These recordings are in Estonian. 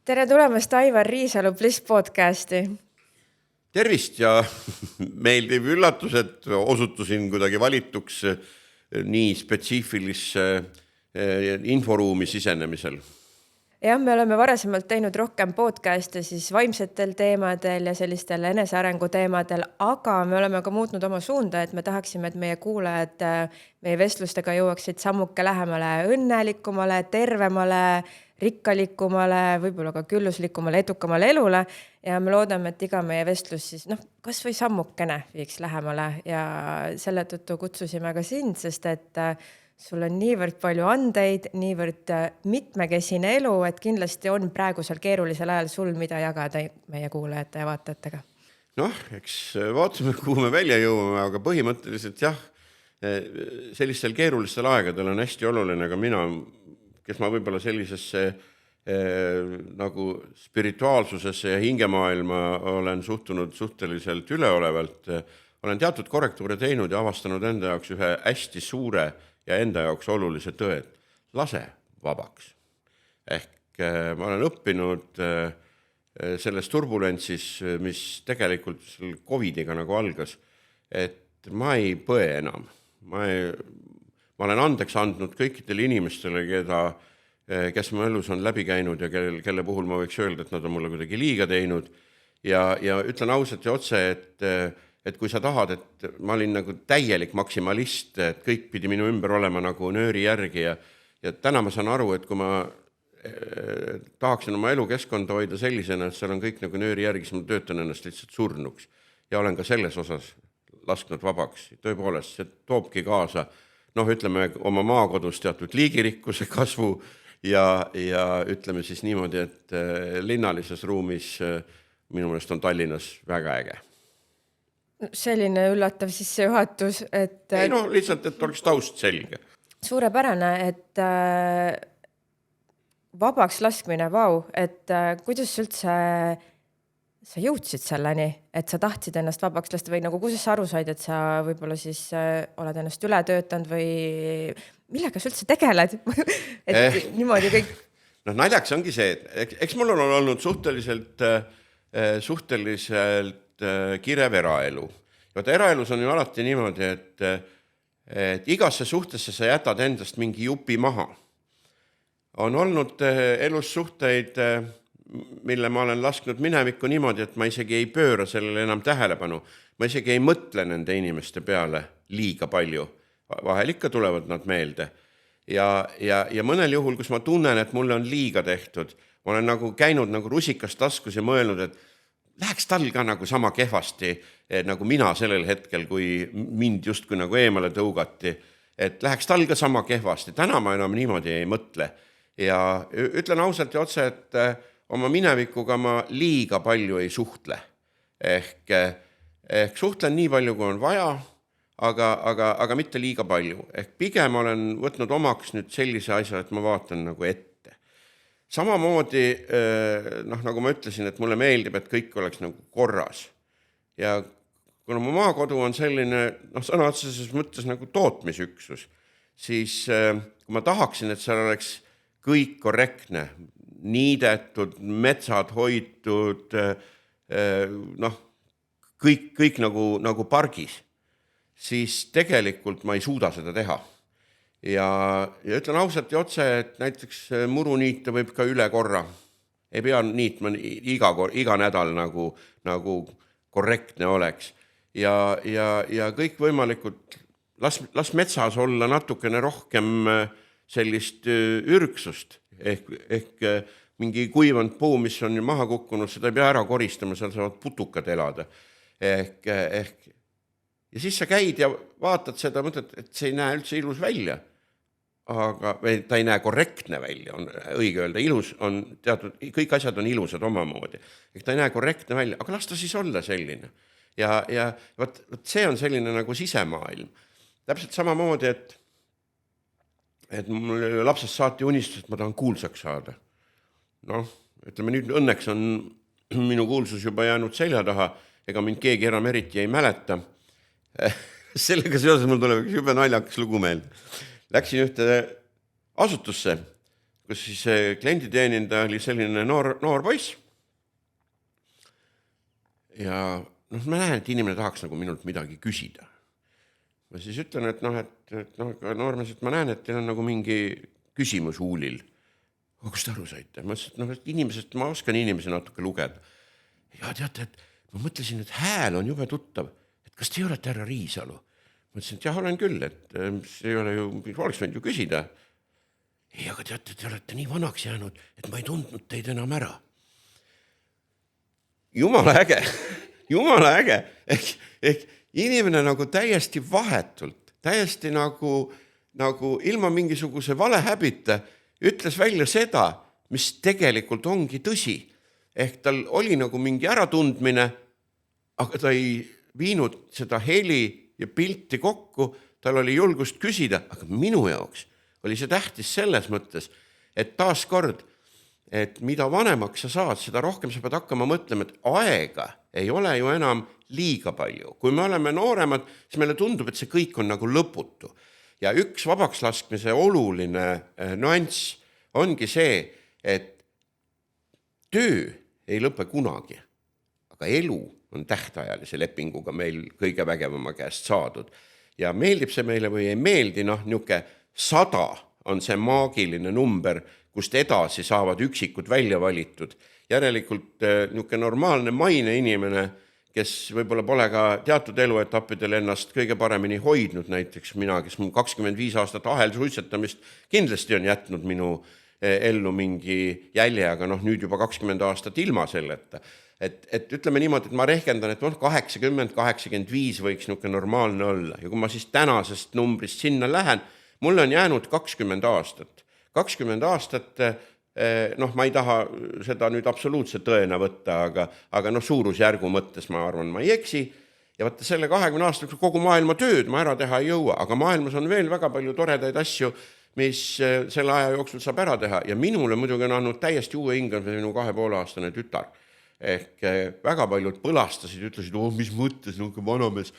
Tere tulemast Aivar Riisalu Bliss podcasti. Tervist ja meeldiv üllatus, et osutusin kuidagi valituks nii spetsiifilisse inforuumi sisenemisel. Jah, me oleme varasemalt teinud rohkem podcast'e siis vaimsetel teemadel ja sellistel enesearengu teemadel, aga me oleme ka muutnud oma suunda, et me tahaksime, et meie kuulajad meie vestlustega jõuaksid sammuke lähemale õnnelikumale, tervemale, rikkalikumale, võib-olla ka külluslikumale, edukamale elule ja me loodame, et iga meie vestlus siis kas või sammukene viiks lähemale ja selle tõttu kutsusime ka sind, sest et sul on niivõrd palju andeid, niivõrd mitmekesine elu, et kindlasti on praegusel keerulisel ajal sul mida jagada meie kuulajate ja vaatajatega. Eks vaatame, kuhu me välja jõuame, aga põhimõtteliselt jah, sellistel keerulistel aegadel on hästi oluline ka mina, kes ma võib-olla sellisesse nagu spirituaalsusesse ja hingemaailma olen suhtunud suhteliselt üleolevalt, olen teatud korrektuure teinud ja avastanud enda jaoks ühe hästi suure ja enda jaoks olulise tõe, lase vabaks. Ehk ma olen õppinud selles turbulentsis, mis tegelikult COVIDiga nagu algas, et ma ei põe enam. Ma olen andeks andnud kõikidele inimestele, kes mu elus on läbi käinud ja kelle puhul ma võiks öelda, et nad on mulle kuidagi liiga teinud. Ja ütlen ausalt ja otse, et kui sa tahad, et ma olin nagu täielik maksimalist, et kõik pidi minu ümber olema nagu nööri järgi ja täna ma saan aru, et kui ma tahaksin oma elukeskkonda hoida sellisena, et seal on kõik nagu nööri järgi, siis ma töötan ennast lihtsalt surnuks ja olen ka selles osas lasknud vabaks. Tõepoolest, see toobki kaasa, ütleme oma maakodus teatud liigirikkuse kasvu ja ütleme siis niimoodi, et linnalises ruumis minu meelest on Tallinnas väga äge. Selline üllatav sissejuhatus, et lihtsalt, et oleks taust selge. Suurepärane, et vabaks laskmine, et kuidas üldse sa jõudsid selleni, et sa tahtsid ennast vabaks lasta või nagu kuidas sa aru said, et sa võib-olla siis oled ennast üle töötanud või millega sa üldse tegeled? Et niimoodi kõik... Naljaks ongi see, et eks mul on olnud suhteliselt kirev eraelu. Eraelus on ju alati niimoodi, et igasse suhtesse sa jätad endast mingi jupi maha. On olnud elus suhteid, mille ma olen lasknud minevikku niimoodi, et ma isegi ei pööra sellele enam tähelepanu. Ma isegi ei mõtle nende inimeste peale liiga palju. Vahel ikka tulevad nad meelde. Ja mõnel juhul, kus ma tunnen, et mulle on liiga tehtud, ma olen nagu käinud nagu rusikas taskus ja mõelnud, et läheks tal ka nagu sama kehvasti, nagu mina sellel hetkel, kui mind justkui nagu eemale tõugati, et läheks tal ka sama kehvasti. Täna ma enam niimoodi ei mõtle. Ja ütlen ausalt ja otse, et oma minevikuga ma liiga palju ei suhtle. Ehk suhtlen nii palju, kui on vaja, aga mitte liiga palju. Ehk pigem olen võtnud omaks nüüd sellise asja, et ma vaatan nagu ette. Samamoodi, nagu ma ütlesin, et mulle meeldib, et kõik oleks nagu korras. Ja kuna mu maakodu on selline, sõna otseses mõttes nagu tootmisüksus, siis kui ma tahaksin, et seal oleks kõik korrektne, niidetud, metsad hoitud, kõik nagu pargis, siis tegelikult ma ei suuda seda teha. Ja ütlen ausalt ja otse, et näiteks muruniite võib ka üle korra. Ei pea niitma iga nädal nagu korrektne oleks. Ja kõik võimalikud, las metsas olla natukene rohkem sellist ürgsust. Ehk mingi kuivanud puu, mis on maha kukkunud, seda ei pea ära koristama, seal saavad putukad elada. Ja siis sa käid ja vaatad seda, mõtled, et see ei näe üldse ilus välja. Aga ta ei näe korrektne välja, on õige öelda, ilus on teatud, kõik asjad on ilusad omamoodi. Ta ei näe korrektne välja, aga las ta siis olla selline. Ja võt see on selline nagu sisemaailm. Täpselt samamoodi, et mul lapsest saati unistus, et ma tahan kuulsaks saada. Ütleme nüüd õnneks on minu kuulsus juba jäänud selja taha, ega mind keegi enam eriti ei mäleta. Sellega seoses mul tuleb üks jube naljakas lugu meelde. Läksin ühte asutusse, kus siis klienditeenindaja oli selline noor poiss. Ja ma näen, et inimene tahaks nagu minult midagi küsida. Ma siis ütlen, et noormees, et ma näen, et teil on nagu mingi küsimus huulil. Kust aru saite? Ma ütlesin, et inimesest, ma oskan inimesi natuke lugeda. Ja teate, et ma mõtlesin, et hääl on jube tuttav. Et kas te olete härra Riisalu? Ma ütlesin, et jah, olen küll, et see ei ole ju, oleks võinud ju küsida. Ei, aga teate, te olete nii vanaks jäänud, et ma ei tundnud teid enam ära. Jumala äge. Ehk inimene nagu täiesti vahetult, täiesti nagu ilma mingisuguse valehäbita ütles välja seda, mis tegelikult ongi tõsi. Ehk tal oli nagu mingi äratundmine, aga ta ei viinud seda heli ja pilti kokku, tal oli julgust küsida, aga minu jaoks oli see tähtis selles mõttes, et taaskord, et mida vanemaks sa saad, seda rohkem sa pead hakkama mõtlema, et aega ei ole ju enam liiga palju. Kui me oleme nooremad, siis meile tundub, et see kõik on nagu lõputu. Ja üks vabakslaskmise oluline nüanss ongi see, et töö ei lõpe kunagi, aga elu on tähtajalise lepinguga meil kõige vägevama käest saadud. Ja meeldib see meile või ei meeldi, niuke 100 on see maagiline number, kust edasi saavad üksikud välja valitud. Järelikult niuke normaalne maine inimene, kes võib-olla pole ka teatud eluetappidel ennast kõige paremini hoidnud, näiteks mina, kes 25 aastat ahelsuitsetamist kindlasti on jätnud minu ellu mingi jälje, aga nüüd juba 20 aastat ilma selleta. Et ütleme niimoodi, et ma rehkendan, et 80-85 võiks niuke normaalne olla. Ja kui ma siis tänasest numbrist sinna lähen, mulle on jäänud 20 aastat. 20 aastat, ma ei taha seda nüüd absoluutselt tõena võtta, aga suurusjärgu mõttes ma arvan, ma ei eksi. Ja vaata selle 20 aastat kogu maailma tööd ma ära teha ei jõua, aga maailmas on veel väga palju toredaid asju, mis selle aja jooksul saab ära teha. Ja minule muidugi on andnud täiesti uue hingamise minu 2,5-aastane tütar. Ehk väga paljud põlastasid, ütlesid, mis mõttes, vanamees.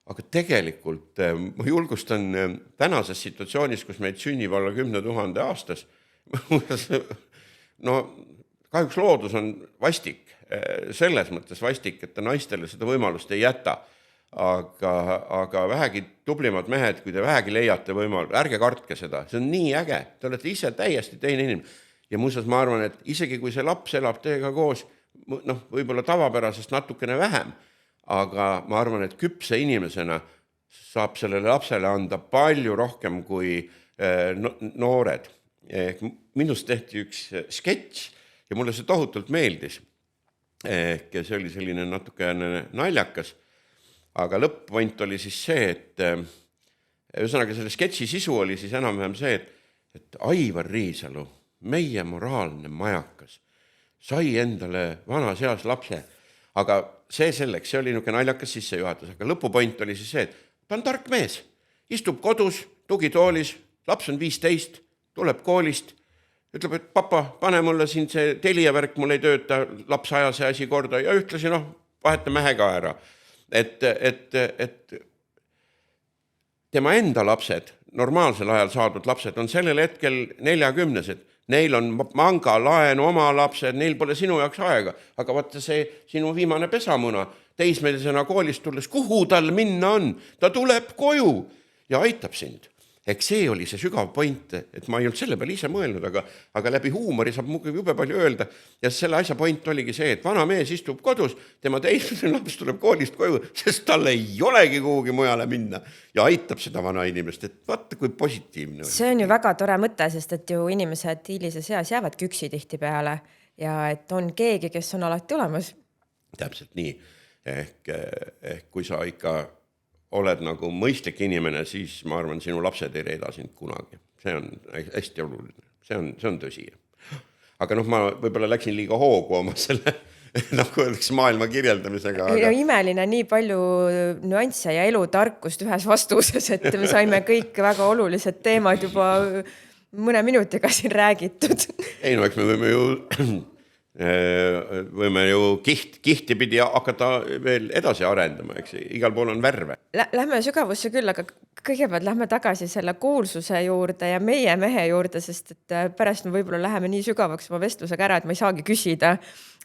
Aga tegelikult ma julgustan tänases situatsioonis, kus meid sünnib alla 10 000 aastas, kahjuks loodus on vastik, selles mõttes vastik, et ta naistele seda võimalust ei jäta. Aga vähegi tublimad mehed, kui te vähegi leiate võimalust, ärge kartke seda, see on nii äge, te olete ise täiesti teine inimene. Ja muuseas ma arvan, et isegi kui see laps elab teiega koos, võib-olla tavapärasest natukene vähem, aga ma arvan, et küpse inimesena saab sellele lapsele anda palju rohkem kui noored. Minust tehti üks sketš ja mulle see tohutult meeldis. See oli selline natuke naljakas, aga lõpppoint oli siis see, et ühesõnaga selle sketši sisu oli siis enam-vähem see, et Aivar Riisalu, meie moraalne majakas, sai endale vanas eas lapse, aga see selleks, see oli niisugune naljakas sissejuhatus, aga lõpupoint oli siis see, et ta on tark mees, istub kodus, tugitoolis, laps on 15, tuleb koolist, ütleb, et papa, pane mulle siin see telijavärk, mul ei tööta, laps aja see asi korda ja ühtlasi vaheta mehe ka ära. Et tema enda lapsed, normaalsel ajal saadud lapsed on sellel hetkel 40-sed. Neil on manga, laenu, oma lapsed, neil pole sinu jaoks aega. Aga vaata see sinu viimane pesamuna, teismelisena koolist tulles, kuhu tal minna on? Ta tuleb koju ja aitab sind. Eks see oli see sügav point, et ma ei olnud selle peale ise mõelnud, aga läbi huumori saab muidugi jube palju öelda. Ja selle asja point oligi see, et vana mees istub kodus, tema teismeline laps tuleb koolist koju, sest tal ei olegi kuhugi mujale minna ja aitab seda vana inimest, et vaata kui positiivne oli. See on ju väga tore mõte, sest et ju inimesed hilises eas jäävad küksi tihti peale ja et on keegi, kes on alati olemas. Täpselt nii. Ehk kui sa ikka oled nagu mõistlik inimene, siis ma arvan, sinu lapsed ei reeda sind kunagi. See on hästi oluline. See on tõsi. Aga ma võib-olla läksin liiga hoogu oma selle nagu öeldaks maailma kirjeldamisega. Aga... Imeline nii palju nüansse ja elutarkust ühes vastuses, et me saime kõik väga olulised teemad juba mõne minutiga siin räägitud. Ei, eks me võime ju võime ju kihtipidi hakata veel edasi arendama, eks igal pool on värve. Lähme sügavusse küll, aga kõigepealt lähme tagasi selle kuulsuse juurde ja meie mehe juurde, sest et pärast me võib-olla läheme nii sügavaks oma vestlusega ära, et ma ei saagi küsida.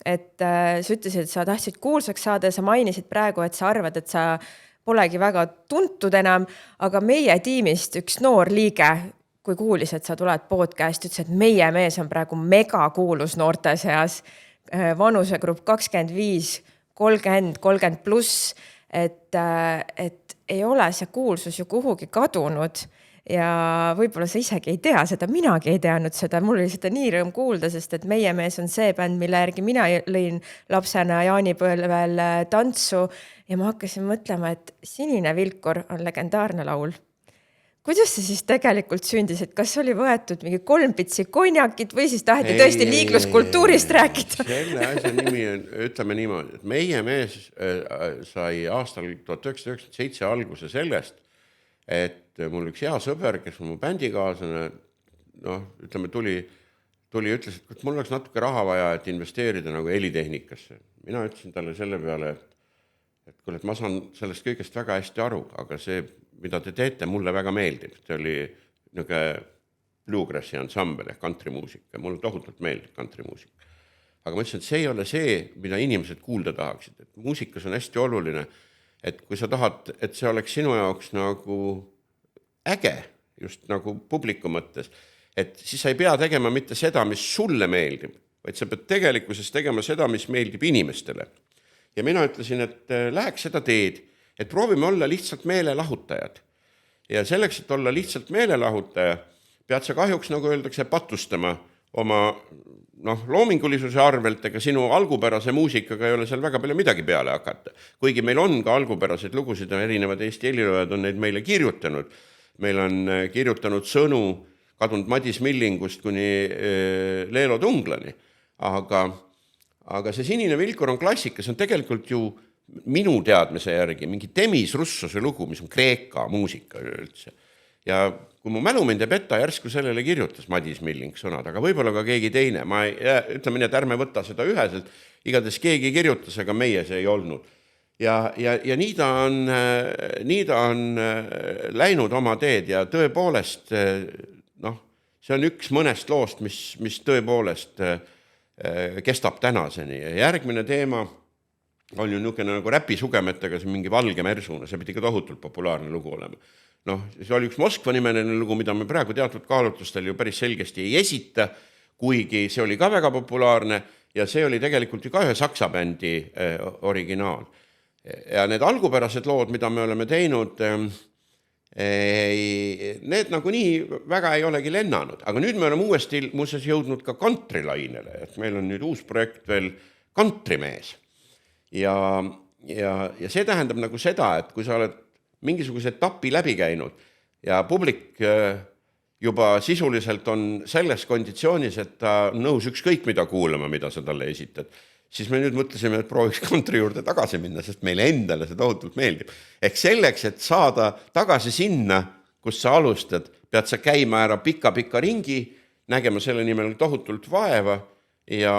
Et sa ütlesid, et sa tahtsid kuulsaks saada ja sa mainisid praegu, et sa arvad, et sa polegi väga tuntud enam, aga meie tiimist üks noor liige, kui kuulis, et sa tuled podcast, ütles, et meie mees on praegu mega kuulus noorte seas, vanusegrupp 25, 30, 30 pluss, et ei ole see kuulsus ju kuhugi kadunud ja võib-olla sa isegi ei tea seda, minagi ei teadnud seda, mul oli seda nii rõõm kuulda, sest et meie mees on see bänd, mille järgi mina lõin lapsena jaanipõlvel tantsu ja ma hakkasin mõtlema, et Sinine Vilkur on legendaarne laul. Kuidas see siis tegelikult sündis, et kas oli võetud mingi 3 pitsi konjakit või siis taheti tõesti liikluskultuurist rääkida? Selle asja nimi on, ütleme niimoodi, et meie mees sai aastal 1997 alguse sellest, et mul üks hea sõber, kes on mu bändikaaslane, ütleme, tuli ütles, et mul oleks natuke raha vaja, et investeerida nagu helitehnikasse. Mina ütlesin talle selle peale, et kuule, et ma saan sellest kõigest väga hästi aru, aga see, mida te teete, mulle väga meeldib. See oli niisugune bluegrassi ansambel ehk kantrimuusika. Mulle tohutult meeldib kantrimuusika. Aga ma ütlesin, et see ei ole see, mida inimesed kuulda tahaksid. Et muusikas on hästi oluline, et kui sa tahad, et see oleks sinu jaoks nagu äge, just nagu publiku mõttes, et siis sa ei pea tegema mitte seda, mis sulle meeldib, vaid sa pead tegelikkuses tegema seda, mis meeldib inimestele. Ja mina ütlesin, et läheks seda teed, et proovime olla lihtsalt meelelahutajad. Ja selleks, et olla lihtsalt meelelahutaja, pead sa kahjuks, nagu öeldakse, patustama oma loomingulisuse arvelt, ega sinu algupärase muusikaga ei ole seal väga palju midagi peale hakata. Kuigi meil on ka algupäraseid lugusid, erinevad Eesti heliloojad on neid meile kirjutanud. Meil on kirjutanud sõnu kadunud Madis Millingust kuni Leelo Tunglani. Aga see Sinine Vilkur on klassika, see on tegelikult ju minu teadmise järgi mingi Demis Russose lugu, mis on kreeka muusika üldse. Ja kui mu mälu mind ei peta, järsku sellele kirjutas Madis Milling sõnad, aga võib-olla ka keegi teine. Ma ütleme nii, et ärme võtta seda üheselt. Igatahes keegi kirjutas, aga meie see ei olnud. Ja nii ta on läinud oma teed ja tõepoolest, see on üks mõnest loost, mis tõepoolest kestab tänaseni. Ja järgmine teema on ju niisugune nagu räpisugemetega, see mingi Valge Mersuna, see pidi ka tohutult populaarne lugu olema. See oli üks Moskva nimeline lugu, mida me praegu teatud kaalutlustel ju päris selgesti ei esita, kuigi see oli ka väga populaarne ja see oli tegelikult ju ka ühe saksa bändi originaal. Ja need algupärased lood, mida me oleme teinud, need nagu nii väga ei olegi lennanud. Aga nüüd me oleme uuesti muuseas jõudnud ka kantrilainele, et meil on nüüd uus projekt veel Kantrimees. Ja see tähendab nagu seda, et kui sa oled mingisuguse etapi läbi käinud ja publik juba sisuliselt on selles konditsioonis, et ta nõus ükskõik mida kuulama, mida sa talle esitad, siis me nüüd mõtlesime, et prooviks kantri juurde tagasi minna, sest meile endale see tohutult meeldib. Ehk selleks, et saada tagasi sinna, kus sa alustad, pead sa käima ära pika ringi, nägema selle nimel tohutult vaeva ja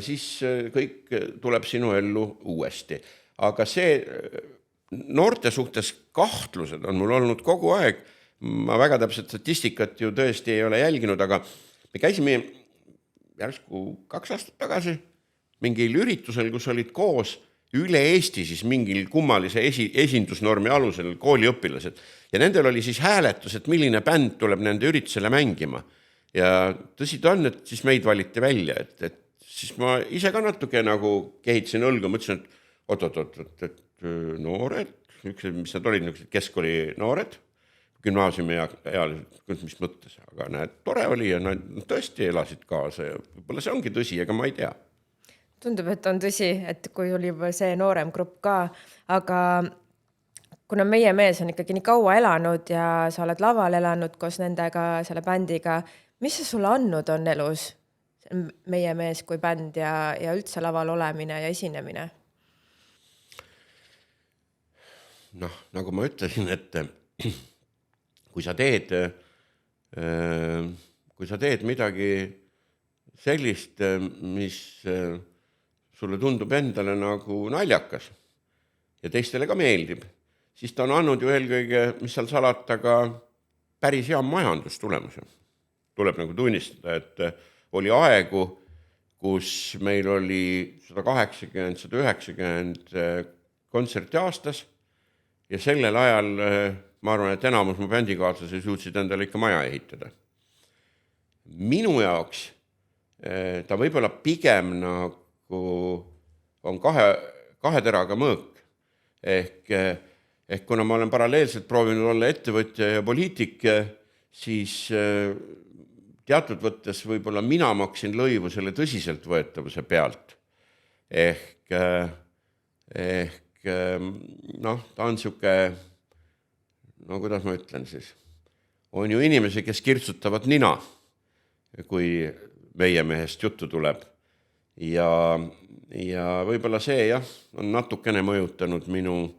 siis kõik tuleb sinu ellu uuesti. Aga see noorte suhtes kahtlused on mul olnud kogu aeg. Ma väga täpselt statistikat ju tõesti ei ole jälginud, aga me käisime järsku 2 aastat tagasi mingil üritusel, kus olid koos üle Eesti siis mingil kummalise esindusnormi alusel kooliõpilased. Ja nendel oli siis hääletus, et milline bänd tuleb nende üritusele mängima. Ja tõsi ta on, et siis meid valiti välja, et siis ma ise ka natuke nagu kehitsin õlgu, mõtlesin, et noored, mis nad olid, keskkooli noored, gümnaasiumi ealised, mis mõttes, aga näed, tore oli ja nad tõesti elasid kaasa ja võib-olla see ongi tõsi, ega ma ei tea. Tundub, et on tõsi, et kui oli juba see noorem grupp ka, aga kuna meie mees on ikkagi nii kaua elanud ja sa oled laval elanud koos nendega, selle bändiga, mis see sulle andnud on elus, meie mees kui bänd ja üldse laval olemine ja esinemine? Nagu ma ütlesin, et kui sa teed midagi sellist, mis sulle tundub endale nagu naljakas ja teistele ka meeldib, siis ta on andnud ju eelkõige, mis seal salata, ka päris hea majandustulemuse. Tuleb nagu tunnistada, et oli aegu, kus meil oli 180-190 kontserti aastas ja sellel ajal ma arvan, et enamus mu bändikaaslasi suutsid endale ikka maja ehitada. Minu jaoks ta võib-olla pigem nagu on kahe teraga mõõk. Ehk kuna ma olen paralleelselt proovinud olla ettevõtja ja poliitik, siis teatud võttes võib-olla mina maksin lõivu selle tõsiselt võetavuse pealt. Ehk ta on siuke, kuidas ma ütlen siis, on ju inimesi, kes kirtsutavad nina, kui meie mehest juttu tuleb. Ja võib-olla see on natukene mõjutanud minu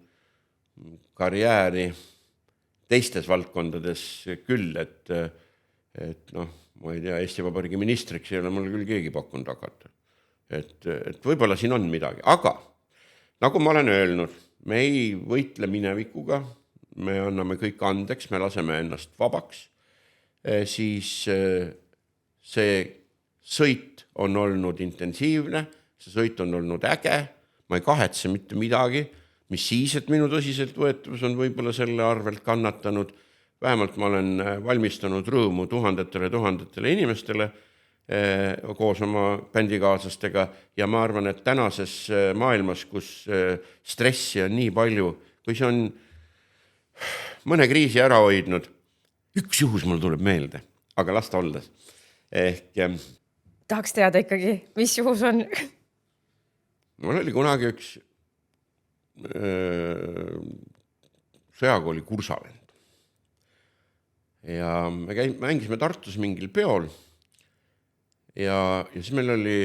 karjääri teistes valdkondades küll, et ma ei tea, Eesti Vabariigi ministriks ei ole mul küll keegi pakkunud hakata. Et võib-olla siin on midagi, aga nagu ma olen öelnud, me ei võitle minevikuga, me anname kõik andeks, me laseme ennast vabaks, siis see sõit on olnud intensiivne, see sõit on olnud äge, ma ei kahetse mitte midagi, mis siis, et minu tõsiselt võetavus on võib-olla selle arvelt kannatanud. Vähemalt ma olen valmistanud rõõmu tuhandetele inimestele koos oma bändikaaslastega ja ma arvan, et tänases maailmas, kus stressi on nii palju, kui see on mõne kriisi ära hoidnud, üks juhus mul tuleb meelde, aga las ta olles. Tahaks teada ikkagi, mis juhus on? Mul oli kunagi üks sõjakooli kursavend. Ja me mängisime Tartus mingil peol ja siis meil oli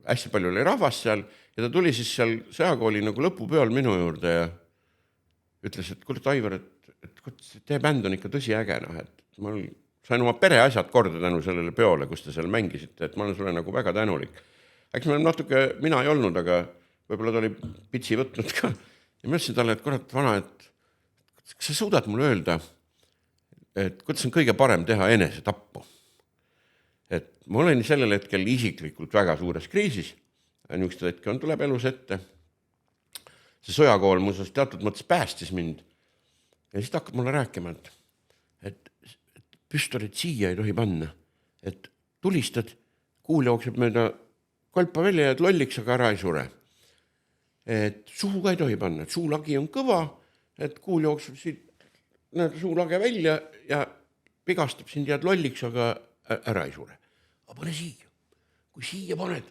hästi palju oli rahvast seal ja ta tuli siis seal sõjakooli nagu lõpupeol minu juurde ja ütles, et kuule Aivar, et teie bänd on ikka tõsi äge, et ma sain oma pereasjad korda tänu sellele peole, kus te seal mängisite, et ma olen sulle nagu väga tänulik. Eks me natuke, mina ei olnud, aga võib-olla ta oli pitsi võtnud ka ja ma ütlesin talle, et kurat vana, et kas sa suudad mulle öelda, et kuidas on kõige parem teha enesetappu. Et ma olen sellel hetkel isiklikult väga suures kriisis, niisugused hetkel tuleb elus ette. See sõjakool muuseas teatud mõttes päästis mind ja siis ta hakkab mulle rääkima, et püstolit siia ei tohi panna, et tulistad, kuul jookseb mööda kolpa välja ja lolliks, aga ära ei sure. Et suhu ka ei tohi panna, et suulagi on kõva, et kuul jookseb siit suulage välja ja pigastab sind jääd lolliks, aga ära ei sure. Aga pane siia. Kui siia paned,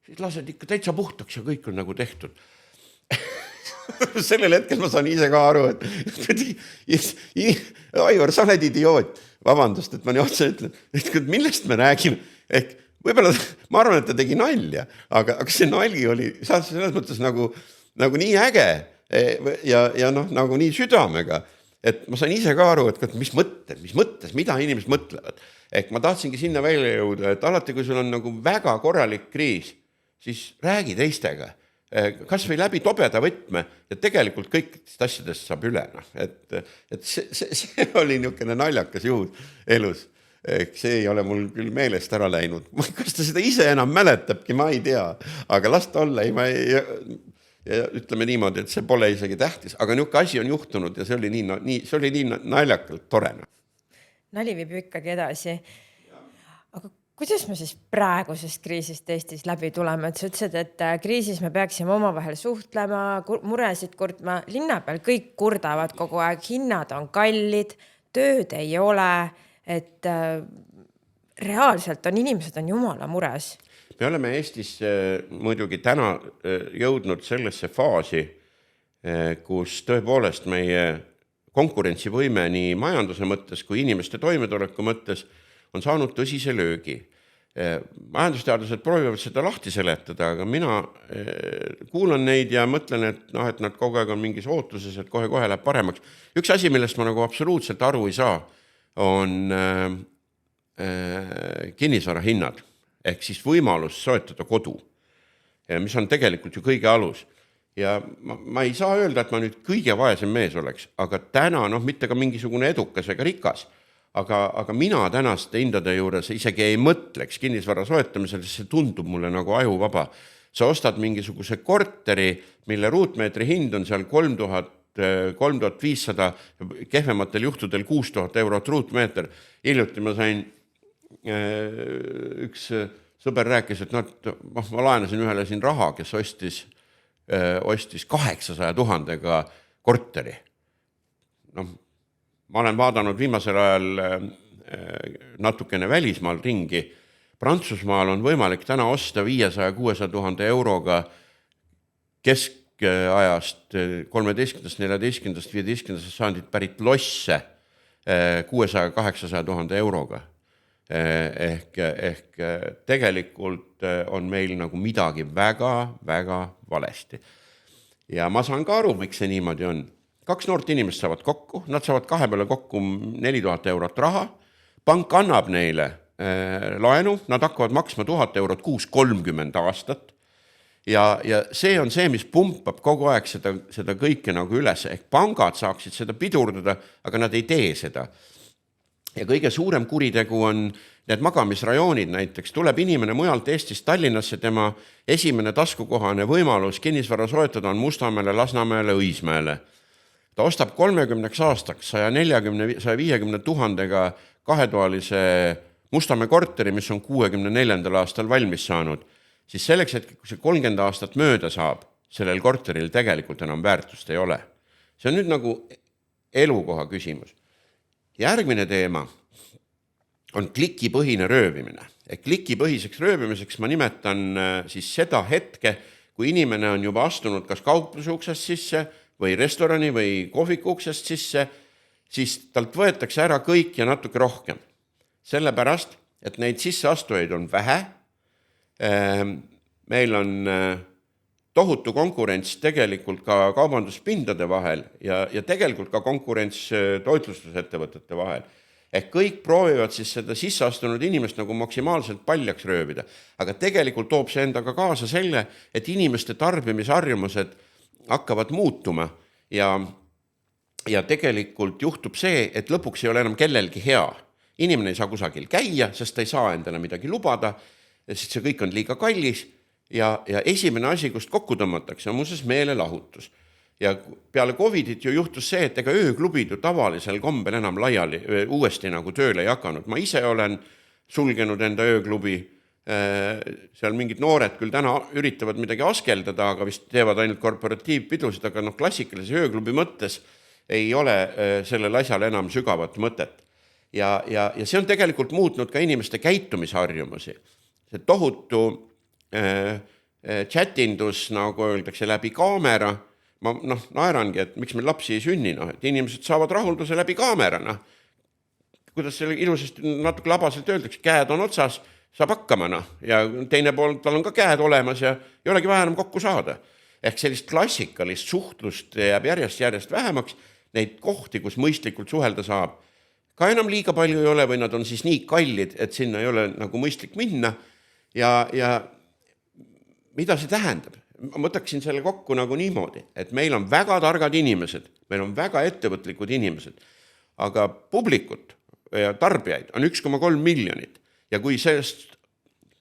siis lased ikka täitsa puhtaks ja kõik on nagu tehtud. Sellel hetkel ma saan ise ka aru, et Aivar, sa oled idioot. Vabandust, et ma nii otsa ütlen, et millest me räägime. Ehk võib-olla ma arvan, et ta tegi nalja, aga see nalgi oli selles mõttes nagu nii äge ja nagu nii südamega. Et ma sain ise ka aru, et mis mõttes, mida inimesed mõtlevad. Ehk ma tahtsingi sinna välja jõuda, et alati, kui sul on nagu väga korralik kriis, siis räägi teistega. Kas või läbi tobeda võtme ja tegelikult kõikidest asjadest saab üle. Et see oli niisugune naljakas juhud elus. See ei ole mul küll meelest ära läinud. Kas ta seda ise enam mäletabki, ma ei tea. Aga las ta olla, ja ütleme niimoodi, et see pole isegi tähtis, aga niisugune asi on juhtunud ja see oli nii naljakalt torena. Nali viib ikkagi edasi. Aga kuidas me siis praegusest kriisist Eestis läbi tuleme? Et sa ütlesid, et kriisis me peaksime omavahel suhtlema, muresid kurtma. Linna peal kõik kurdavad kogu aeg, hinnad on kallid, tööd ei ole, et reaalselt on inimesed on jumala mures. Me oleme Eestis muidugi täna jõudnud sellesse faasi, kus tõepoolest meie konkurentsivõime nii majanduse mõttes kui inimeste toimetuleku mõttes on saanud tõsise löögi. Majandusteadlased proovivad seda lahti seletada, aga mina kuulan neid ja mõtlen, et nad kogu aeg on mingis ootuses, et kohe läheb paremaks. Üks asi, millest ma nagu absoluutselt aru ei saa, on kinnisvara hinnad. ehk siis võimalus soetada kodu, mis on tegelikult ju kõige alus. Ja ma ei saa öelda, et ma nüüd kõige vaesem mees oleks, aga täna, mitte ka mingisugune edukas ega rikas, aga mina tänaste hindade juures isegi ei mõtleks kinnisvara soetamisel, sest see tundub mulle nagu ajuvaba. Sa ostad mingisuguse korteri, mille ruutmeetri hind on seal 3500, kehvematel juhtudel 6000 eurot ruutmeeter. Hiljuti ma sain, üks sõber rääkis, et ma laenasin ühele siin raha, kes ostis 800 000 korteri. Ma olen vaadanud viimasel ajal natukene välismaal ringi. Prantsusmaal on võimalik täna osta 500-600 000 euroga keskajast 13., 14., 15. sajandit pärit losse 600-800 000 euroga. Ehk tegelikult on meil nagu midagi väga valesti. Ja ma saan ka aru, miks see niimoodi on. 2 noort inimest saavad kokku, nad saavad 2 peale kokku 4000 eurot raha, pank annab neile laenu, nad hakkavad maksma 1000 eurot kuus 30 aastat ja see on see, mis pumpab kogu aeg seda kõike nagu üles, ehk pangad saaksid seda pidurdada, aga nad ei tee seda. Ja kõige suurem kuritegu on need magamisrajoonid näiteks. Tuleb inimene mujalt Eestist Tallinnasse, tema esimene taskukohane võimalus kinnisvara soetada on Mustamäele, Lasnamäele, Õismäele. Ta ostab 30 aastaks 150 000 kahetoalise Mustamäe korteri, mis on 64. aastal valmis saanud. Siis selleks, et kui see 30 aastat mööda saab, sellel korteril tegelikult enam väärtust ei ole. See on nüüd nagu elukoha küsimus. Järgmine teema on klikipõhine röövimine. Klikipõhiseks röövimiseks ma nimetan siis seda hetke, kui inimene on juba astunud kas kauplusuksest sisse või restorani või kohvikuksest sisse, siis talt võetakse ära kõik ja natuke rohkem. Sellepärast, et neid sisseastujaid on vähe. Meil on tohutu konkurents tegelikult ka kaubanduspindade vahel ja tegelikult ka konkurents toitlustusettevõtete vahel. Ehk kõik proovivad siis seda sisseastunud inimest nagu maksimaalselt paljaks röövida. Aga tegelikult toob see endaga kaasa selle, et inimeste tarbimisharjumused hakkavad muutuma ja tegelikult juhtub see, et lõpuks ei ole enam kellelgi hea. Inimene ei saa kusagil käia, sest ta ei saa endale midagi lubada, sest see kõik on liiga kallis ja esimene asi, kust kokku tõmmatakse, on muuseas meelelahutus. Ja peale Covidit ju juhtus see, et ega ööklubid ju tavalisel kombel enam laiali uuesti nagu tööle ei hakanud. Ma ise olen sulgenud enda ööklubi, seal mingid noored küll täna üritavad midagi askeldada, aga vist teevad ainult korporatiivpidusid, aga klassikalise ööklubi mõttes ei ole sellel asjal enam sügavat mõtet. Ja see on tegelikult muutnud ka inimeste käitumisharjumusi. See tohutu chatindus, nagu öeldakse, läbi kaamera. Ma naerangi, et miks meil lapsi ei sünni, et inimesed saavad rahulduse läbi kaamera. Kuidas selle ilusasti natuke labaselt öeldakse, käed on otsas, saab hakkama. Ja teine pool, tal on ka käed olemas ja ei olegi vähe enam kokku saada. Ehk sellist klassikalist suhtlust jääb järjest vähemaks, neid kohti, kus mõistlikult suhelda saab. Ka enam liiga palju ei ole või nad on siis nii kallid, et sinna ei ole nagu mõistlik minna. Ja mida see tähendab? Ma võtaksin selle kokku nagu niimoodi, et meil on väga targad inimesed, meil on väga ettevõtlikud inimesed, aga publikut ja tarbijaid on 1,3 miljonit. Ja kui sellest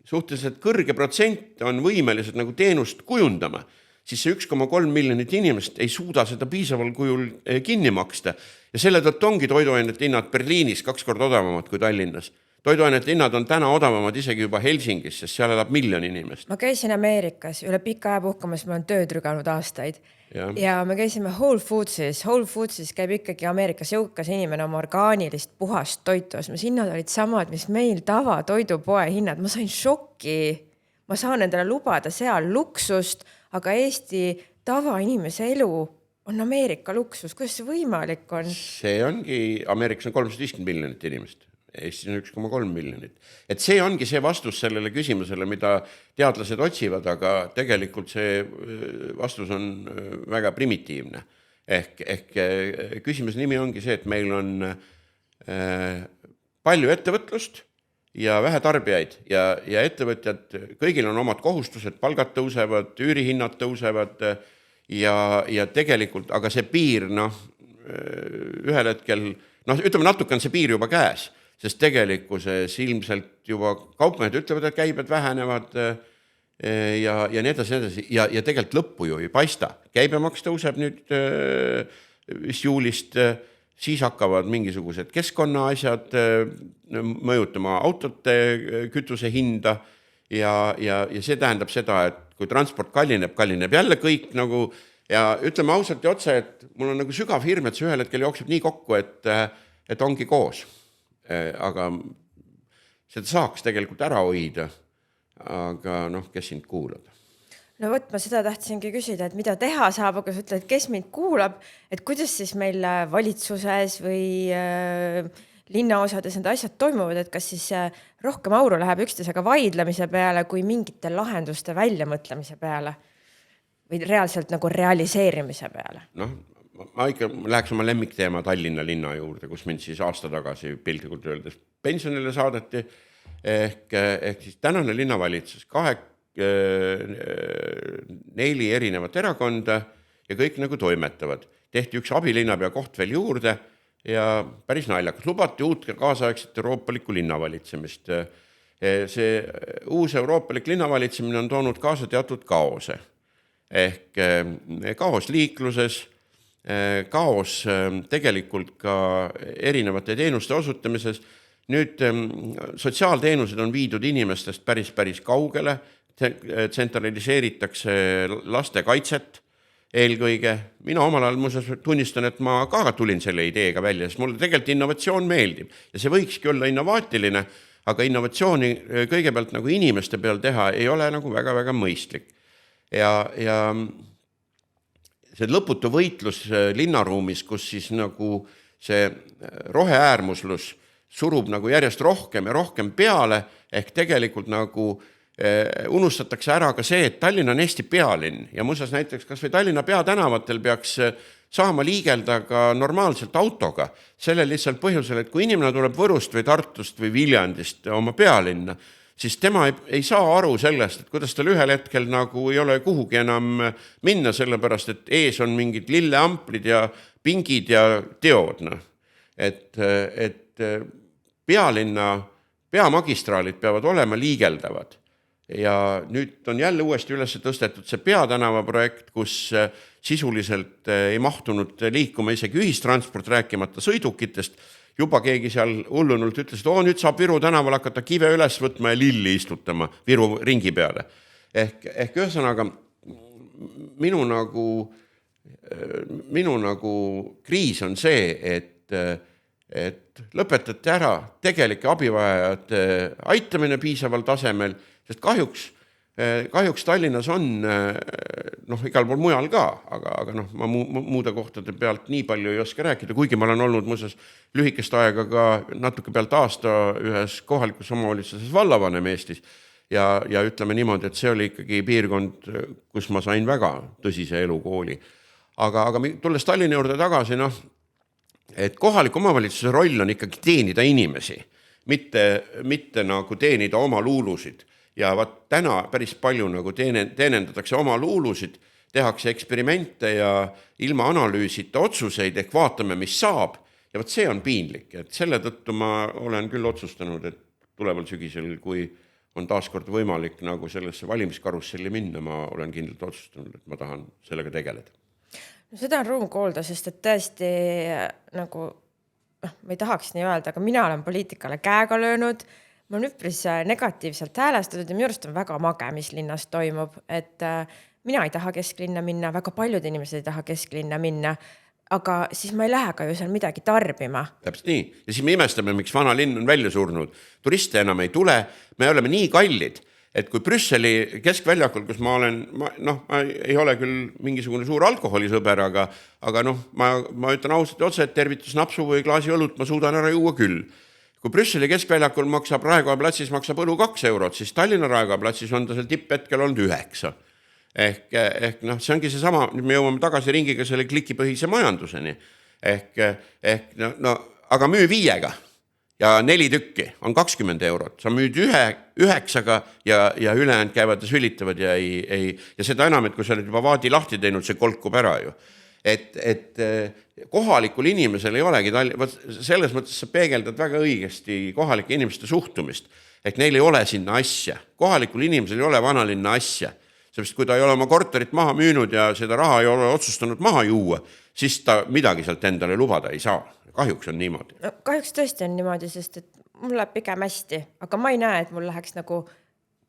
suhteliselt kõrge protsent on võimelised nagu teenust kujundama, siis see 1,3 miljonit inimest ei suuda seda piisaval kujul kinni maksta. Ja selle tõttu ongi toiduainete hinnad Berliinis 2 korda odavamad kui Tallinnas. Toiduainete hinnad on täna odavamad isegi juba Helsingis, sest seal elab 1 miljon inimest. Ma käisin Ameerikas, üle pika aja puhkamas, ma olen tööd rüganud aastaid. Ja me käisime Whole Foodsis. Whole Foodsis käib ikkagi Ameerikas jõukas inimene oma orgaanilist puhast toitu. Hinnad olid samad, mis meil tava toidupoe hinnad. Ma sain šokki. Ma saan endale lubada seal luksust, aga Eesti tavainimese elu on Ameerika luksus. Kuidas see võimalik on? See ongi, Ameerikas on 350 miljonit inimest. Eestis on 1,3 miljonit. Et see ongi see vastus sellele küsimusele, mida teadlased otsivad, aga tegelikult see vastus on väga primitiivne. Ehk küsimuse nimi ongi see, et meil on palju ettevõtlust ja vähe tarbijaid ja ettevõtjad, kõigil on omad kohustused, palgad tõusevad, üürihinnad tõusevad ja tegelikult, aga see piir, ühel hetkel, ütleme natuke on see piir juba käes, sest tegelikkuses ilmselt juba kaupmehed ütlevad, et käibed vähenevad ja nii edasi ja tegelikult lõppu ju ei paista. Käibemaks tõuseb nüüd vist juulist, siis hakkavad mingisugused keskkonnaasjad mõjutama autode kütuse hinda ja see tähendab seda, et kui transport kallineb jälle kõik ja ütleme ausalt ja otse, et mul on sügav hirm, et see ühel hetkel jookseb nii kokku, et ongi koos. Aga seda saaks tegelikult ära hoida, aga kes sind kuulab? No võt, ma seda tahtsingi küsida, et mida teha saab, aga sa ütled, et kes mind kuulab, et kuidas siis meil valitsuses või linnaosades need asjad toimuvad, et kas siis rohkem auru läheb üksteisega vaidlemise peale kui mingite lahenduste väljamõtlemise peale või reaalselt realiseerimise peale? Ma ikka läheks oma lemmikteema Tallinna linna juurde, kus mind siis aasta tagasi piltlikult öeldes pensionile saadeti, ehk siis tänane linnavalitsus 4 erinevat erakonda ja kõik toimetavad. Tehti üks abilinnapea koht veel juurde ja päris naljakas. Lubati uut kaasaegset euroopalikku linnavalitsemist. See uus euroopalik linnavalitsemine on toonud kaasa teatud kaose. Ehk kaos liikluses, kaos tegelikult ka erinevate teenuste osutamises. Nüüd sotsiaalteenused on viidud inimestest päris kaugele, tsentraliseeritakse laste kaitset eelkõige. Mina omal ajal muuseas tunnistan, et ma ka tulin selle ideega välja, sest mulle tegelikult innovatsioon meeldib ja see võikski olla innovaatiline, aga innovatsiooni kõigepealt inimeste peal teha ei ole väga mõistlik. Ja see lõputu võitlus linnaruumis, kus siis see roheäärmuslus surub järjest rohkem ja rohkem peale, ehk tegelikult unustatakse ära ka see, et Tallinn on Eesti pealinn ja muuseas näiteks kas või Tallinna peatänavatel peaks saama liigelda ka normaalselt autoga. Sellel lihtsalt põhjusel, et kui inimene tuleb Võrust või Tartust või Viljandist oma pealinna, siis tema ei saa aru sellest, et kuidas tal ühel hetkel ei ole kuhugi enam minna, sellepärast et ees on mingid lilleamplid ja pingid ja teod. Et pealinna peamagistraalid peavad olema liigeldavad. Ja nüüd on jälle uuesti üles tõstetud see peatänava projekt, kus sisuliselt ei mahtunud liikuma isegi ühistransport, rääkimata sõidukitest. Juba keegi seal hullunult ütles, et nüüd saab Viru tänaval hakata kive üles võtma ja lilli istutama Viru ringi peale. Ehk ühesõnaga minu kriis on see, et lõpetati ära tegelike abivajajate aitamine piisaval tasemel, sest kahjuks Tallinnas on igal pool mujal ka, aga ma muude kohtade pealt nii palju ei oska rääkida, kuigi ma olen olnud muuseas lühikest aega ka natuke pealt aasta ühes kohalikus omavalitsuses vallavanem Eestis ja ütleme niimoodi, et see oli ikkagi piirkond, kus ma sain väga tõsise elukooli. Aga tulles Tallinna juurde tagasi, et kohaliku omavalitsuse roll on ikkagi teenida inimesi, mitte teenida oma luulusid. Ja täna päris palju teenendatakse oma luulusid, tehakse eksperimente ja ilma analüüsita otsuseid, ehk vaatame, mis saab. Ja see on piinlik. Et selle tõttu ma olen küll otsustanud, et tuleval sügisel, kui on taaskord võimalik sellesse valimiskaruselli minna, ma olen kindlalt otsustanud, et ma tahan sellega tegeleda. Seda on rõõm kuulda, sest et tõesti ma ei tahaks nii öelda, aga mina olen poliitikale käega löönud. Ma olen üpris negatiivselt häälestatud ja minu arust on väga mage, mis linnas toimub. Et mina ei taha kesklinna minna, väga paljud inimesed ei taha kesklinna minna, aga siis ma ei lähe ka ju seal midagi tarbima. Täpselt nii. Ja siis me imestame, miks vana linn on välja surnud. Turiste enam ei tule. Me oleme nii kallid, et kui Brüsseli keskväljakul, kus ma olen, ma ei ole küll mingisugune suur alkoholisõber, aga ma ütlen ausalt ja otse, et tervitus napsu või klaasi õlut ma suudan ära juua küll. Kui Brüsseli keskväljakul maksab Raekoja platsis maksab õlu 2 eurot, siis Tallinna Raekoja platsis on ta seal tipphetkel olnud 9. Ehk see ongi see sama, nüüd me jõuame tagasi ringiga selle klikipõhise majanduseni. Aga müü 5-ga ja 4 tükki on 20 eurot, sa müüd 9 ja ülejäänud käivad ja sülitavad ja seda enam, et kui sa oled juba vaadi lahti teinud, see kolkub ära ju. Et kohalikul inimesel ei olegi, selles mõttes sa peegeldad väga õigesti kohalike inimeste suhtumist, et neil ei ole sinna asja. Kohalikul inimesel ei ole vanalinna asja, sest kui ta ei ole oma korterit maha müünud ja seda raha ei ole otsustanud maha juua, siis ta midagi sealt endale lubada ei saa. Kahjuks on niimoodi. No, kahjuks tõesti on niimoodi, sest et mul läheb pigem hästi, aga ma ei näe, et mul läheks nagu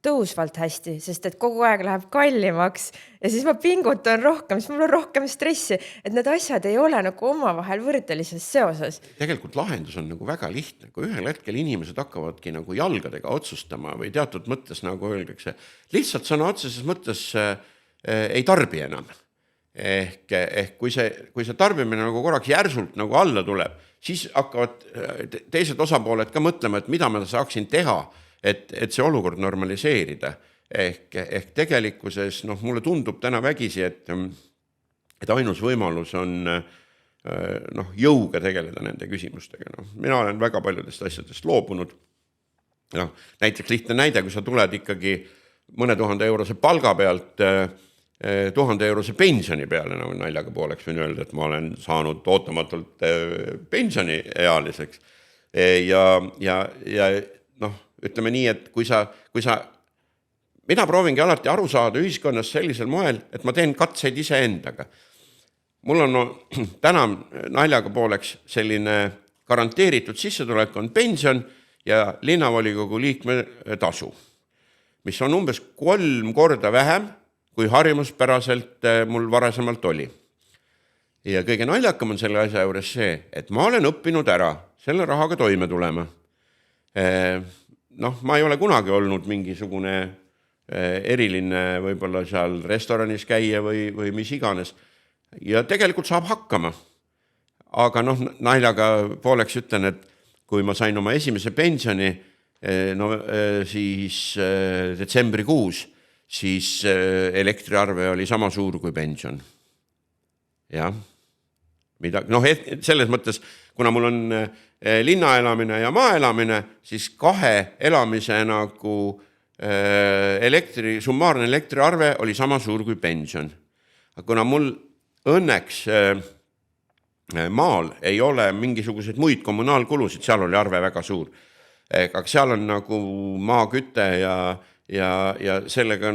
tõusvalt hästi, sest et kogu aeg läheb kallimaks ja siis ma pingutan rohkem, siis mul on rohkem stressi, et need asjad ei ole nagu omavahel võrdelises seoses. Tegelikult lahendus on nagu väga lihtne, kui ühel hetkel inimesed hakkavadki nagu jalgadega otsustama või teatud mõttes nagu öeldakse, lihtsalt sõna otseses mõttes ei tarbi enam. Ehk kui see tarbimine nagu korraks järsult nagu alla tuleb, siis hakkavad teised osapooled ka mõtlema, et mida ma saaksin teha, et see olukord normaliseerida. Ehk tegelikkuses mulle tundub täna vägisi, et ainus võimalus on jõuga tegeleda nende küsimustega. Mina olen väga paljudest asjadest loobunud. Näiteks lihtne näide, kui sa tuled ikkagi mõne 1000 eurose palga pealt 1000 eurose pensioni peale, naljaga pooleks võin öelda, et ma olen saanud ootamatult pensioniealiseks. Ja ütleme nii, et kui sa mina proovingi alati aru saada ühiskonnas sellisel moel, et ma teen katseid ise endaga. Mul on täna naljaga pooleks selline garanteeritud sissetulek on pension ja linnavolikogu liikme tasu, mis on umbes 3 korda vähem, kui harjumuspäraselt mul varasemalt oli. Ja kõige naljakam on selle asja juures see, et ma olen õppinud ära selle rahaga toime tulema. Ma ei ole kunagi olnud mingisugune eriline võib-olla seal restoranis käia või mis iganes. Ja tegelikult saab hakkama. Aga naljaga pooleks ütlen, et kui ma sain oma esimese pensioni siis detsembrikuus, siis elektriarve oli sama suur kui pension. Jah. Selles mõttes, kuna mul on linnaelamine ja maaelamine, siis 2 elamise nagu summaarne elektriarve oli sama suur kui pension. Aga kuna mul õnneks maal ei ole mingisuguseid muid kommunaalkulusid, seal oli arve väga suur. Aga seal on nagu maaküte ja sellega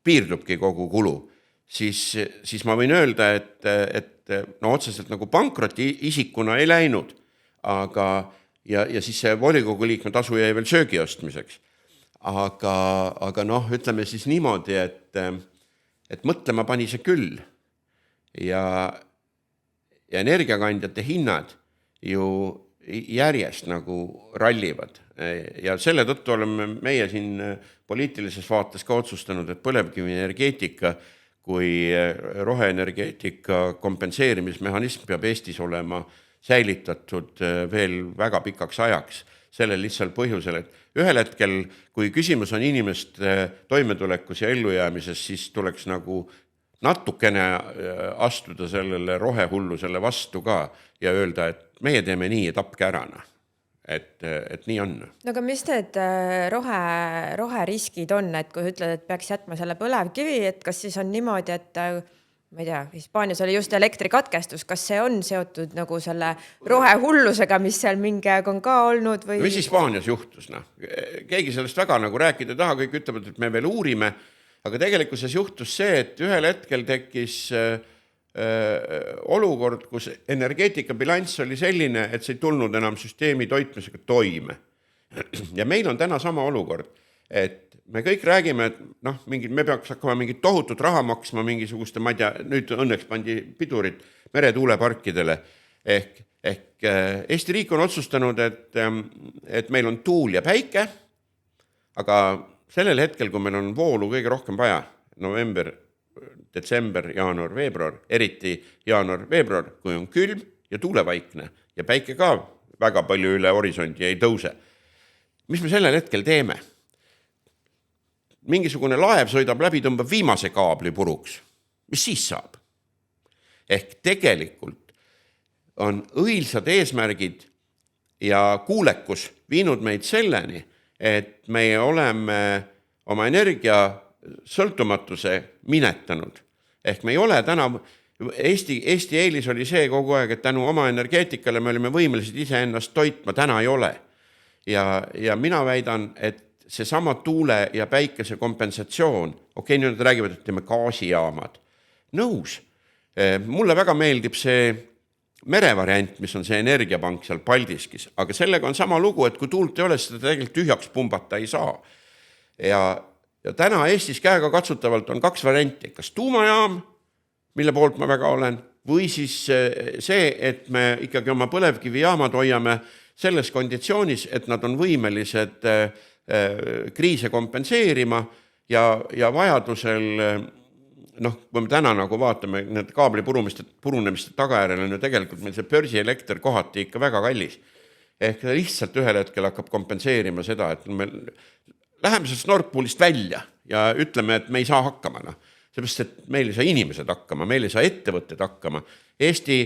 piirdubki kogu kulu, siis ma võin öelda, et otseselt nagu pankroti isikuna ei läinud, ja siis see volikogu liikme tasu jäi veel söögi ostmiseks. Aga ütleme siis niimoodi, et mõtlema pani see küll ja energiakandjate hinnad ju järjest nagu rallivad. Ja selle tõttu oleme meie siin poliitilises vaates ka otsustanud, et põlevkivienergeetika kui roheenergeetika kompenseerimismehhanism peab Eestis olema säilitatud veel väga pikaks ajaks. Sellel lihtsal põhjusel, et ühel hetkel, kui küsimus on inimeste toimetulekus ja ellujäämises, siis tuleks nagu natukene astuda sellele rohehullusele vastu ka ja öelda, et meie teeme nii, et tapke ärana. Et nii on. No aga mis need roheriskid on, et kui ütled, et peaks jätma selle põlevkivi, et kas siis on niimoodi, et ma ei tea, Hispaanias oli just elektrikatkestus, kas see on seotud nagu selle rohehullusega, mis seal mingi aeg on ka olnud? Või... Mis Hispaanias juhtus? Keegi sellest väga nagu rääkida taha, kõik ütlevad, et me veel uurime, aga tegelikkuses juhtus see, et ühel hetkel tekkis olukord, kus energeetikabilanss oli selline, et see ei tulnud enam süsteemi toitmisega toime. Ja meil on täna sama olukord, et me kõik räägime, et me peaks hakkama mingit tohutut raha maksma mingisuguste, ma ei tea, nüüd õnneks pandi pidurid meretuuleparkidele. Ehk Eesti riik on otsustanud, et meil on tuul ja päike, aga sellel hetkel, kui meil on voolu kõige rohkem vaja, november, detsember, jaanuar, veebruar, eriti jaanuar, veebruar, kui on külm ja tuulevaikne ja päike ka väga palju üle horisondi ei tõuse. Mis me sellel hetkel teeme? Mingisugune laev sõidab läbi, tõmbab viimase kaabli puruks. Mis siis saab? Ehk tegelikult on õilsad eesmärgid ja kuulekus viinud meid selleni, et me oleme oma energia sõltumatuse minetanud. Ehk me ei ole täna, Eesti eelis oli see kogu aeg, et tänu oma energeetikale me olime võimelised ise ennast toitma, täna ei ole. Ja mina väidan, et seesama tuule ja päikese kompensatsioon, nüüd nad räägivad, et teeme gaasijaamad. Nõus. Mulle väga meeldib see merevariant, mis on see energiapank seal Paldiskis, aga sellega on sama lugu, et kui tuult ei ole, seda tegelikult tühjaks pumbata ei saa. Ja täna Eestis käega katsutavalt on 2 varianti, kas tuumajaam, mille poolt ma väga olen, või siis see, et me ikkagi oma põlevkivijaamad hoiame selles konditsioonis, et nad on võimelised kriise kompenseerima ja vajadusel, kui me täna nagu vaatame, need kaabli purunemiste tagajärjel on ju tegelikult meil see börsielekter kohati ikka väga kallis. Ehk lihtsalt ühel hetkel hakkab kompenseerima seda, et me läheme sellest Nord Poolist välja ja ütleme, et me ei saa hakkama. Seepärast, et meil ei saa inimesed hakkama, meil ei saa ettevõtted hakkama. Eesti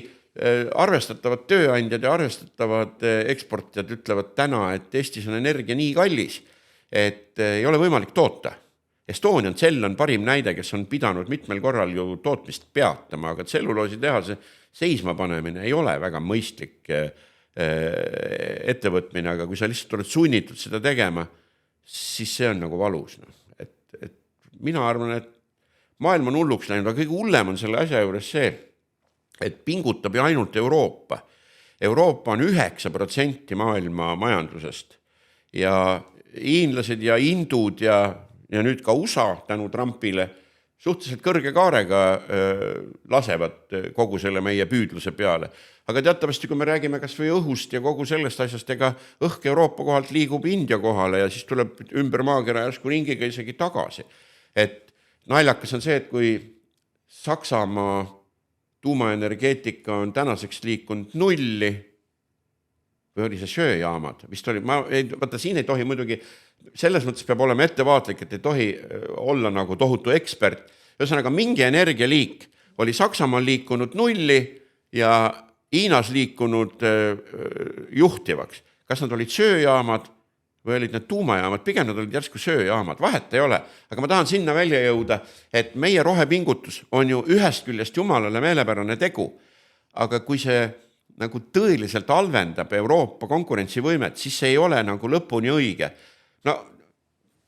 arvestatavad tööandjad ja arvestatavad eksportijad ütlevad täna, et Eestis on energia nii kallis, et ei ole võimalik toota. Estonian Cell on parim näide, kes on pidanud mitmel korral ju tootmist peatama, aga tselluloosi tehase seisma panemine ei ole väga mõistlik ettevõtmine, aga kui sa lihtsalt oled sunnitud seda tegema, siis see on nagu valus. Et mina arvan, et maailm on hulluks läinud, aga kõige hullem on selle asja juures see, et pingutab ju ainult Euroopa. Euroopa on 9% maailma majandusest ja hiinlased ja indud ja nüüd ka USA tänu Trumpile suhteliselt kõrge kaarega lasevad kogu selle meie püüdluse peale. Aga teatavasti, kui me räägime kas või õhust ja kogu sellest asjast, ega õhk Euroopa kohalt liigub India kohale ja siis tuleb ümber maakera järsku ringiga isegi tagasi. Et naljakas on see, et kui Saksamaa tuumaenergeetika on tänaseks liikunud 0 või oli see sööjaamad, vist oli, vaata siin ei tohi muidugi, selles mõttes peab olema ettevaatlik, et ei tohi olla nagu tohutu ekspert. Ühesõnaga mingi energialiik oli Saksamaal liikunud 0 ja Hiinas liikunud juhtivaks. Kas nad olid sööjaamad või olid need tuumajaamad, pigem nad olid järsku sööjaamad, vahet ei ole. Aga ma tahan sinna välja jõuda, et meie rohepingutus on ju ühest küljest jumalale meelepärane tegu, aga kui see nagu tõeliselt halvendab Euroopa konkurentsivõimet, siis see ei ole nagu lõpuni õige.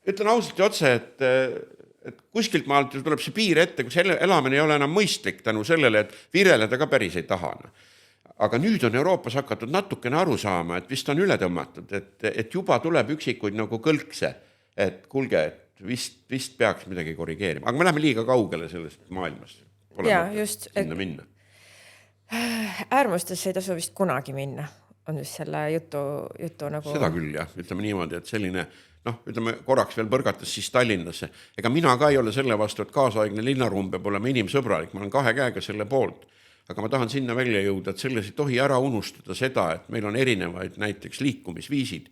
Ütlen ausalt ja otse, et kuskilt maalt tuleb see piir ette, kui selle elamine ei ole enam mõistlik tänu sellele, et vireleda ka päris ei tahana. Aga nüüd on Euroopas hakatud natukene aru saama, et vist on üle tõmmatud, et juba tuleb üksikuid nagu kõlkse, et kuulge, et vist peaks midagi korrigeerima. Aga me läheme liiga kaugele sellest maailmast. Ja, just. Sinna minna. Äärmustesse ei tasu vist kunagi minna, on just selle jutu nagu... Seda küll, jah. Ütleme niimoodi, et selline, ütleme korraks veel põrgates siis Tallinnasse. Ega mina ka ei ole selle vastu, et kaasaegne linnaruum peab olema inimsõbralik. Ma olen 2 käega selle poolt. Aga ma tahan sinna välja jõuda, et selles ei tohi ära unustada seda, et meil on erinevaid näiteks liikumisviisid.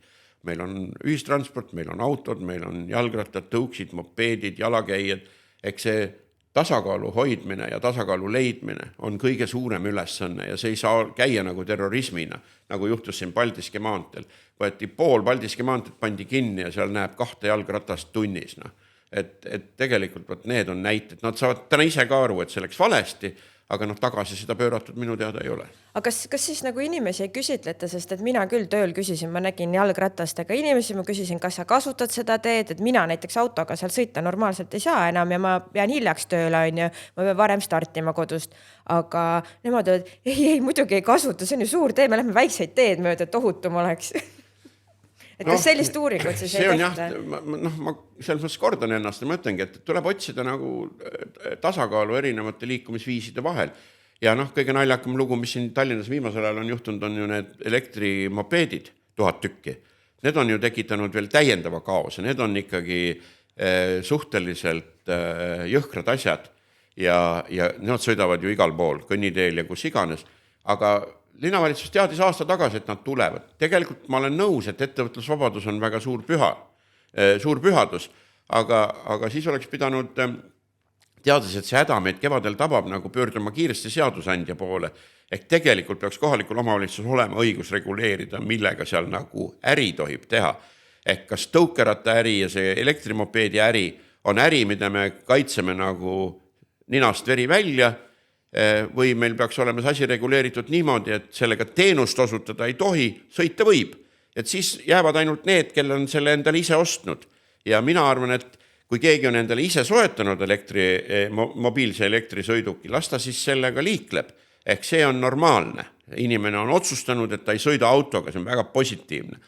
Meil on ühistransport, meil on autod, meil on jalgrattad, tõuksid, mopeedid, jalakäijad. Eks see tasakaalu hoidmine ja tasakaalu leidmine on kõige suurem ülesanne ja see ei saa käia nagu terrorismina, nagu juhtus siin Paldiski maanteel. Võeti pool Paldiski maanteed pandi kinni ja seal näeb 2 jalgratast tunnis. Et tegelikult need on näited. Nad saavad täna ise ka aru, et see läks valesti, aga tagasi seda pööratud minu teada ei ole. Aga kas siis nagu inimesi ei küsitleta, sest et mina küll tööl küsisin, ma nägin jalgratastega inimesi, ma küsisin, kas sa kasutad seda teed, et mina näiteks autoga seal sõita normaalselt ei saa enam ja ma pean hiljaks tööle, ma pean varem startima kodust, aga nemad öeld, ei, muidugi ei kasuta, see on ju suur tee, me lähme väikseid teed mööda, et ohutum oleks. Et kas sellist uuringut siis ei tehta? Ma selles mõttes kordan ennast ja ma ütlengi, et tuleb otsida nagu tasakaalu erinevate liikumisviiside vahel. Ja kõige naljakam lugu, mis siin Tallinnas viimasel ajal on juhtunud, on ju need elektrimopeedid, 1000 tükki. Need on ju tekitanud veel täiendava kaose, need on ikkagi suhteliselt jõhkrad asjad ja need sõidavad ju igal pool, kõnniteel ja kus iganes, aga linnavalitsus teadis aasta tagasi, et nad tulevad. Tegelikult ma olen nõus, et ettevõtlusvabadus on väga suur pühadus, aga siis oleks pidanud teades, et see häda meid kevadel tabab, nagu pöörduma kiiresti seadusandja poole, ehk tegelikult peaks kohalikul omavalitsus olema õigus reguleerida, millega seal nagu äri tohib teha. Ehk kas tõukeratta äri ja see elektrimopeedi äri on äri, mida me kaitseme nagu ninast veri välja, või meil peaks olema see asi reguleeritud niimoodi, et sellega teenust osutada ei tohi, sõita võib. Et siis jäävad ainult need, kel on selle endale ise ostnud. Ja mina arvan, et kui keegi on endale ise soetanud mobiilse elektrisõiduki, las ta siis sellega liikleb. Ehk see on normaalne. Inimene on otsustanud, et ta ei sõida autoga, see on väga positiivne.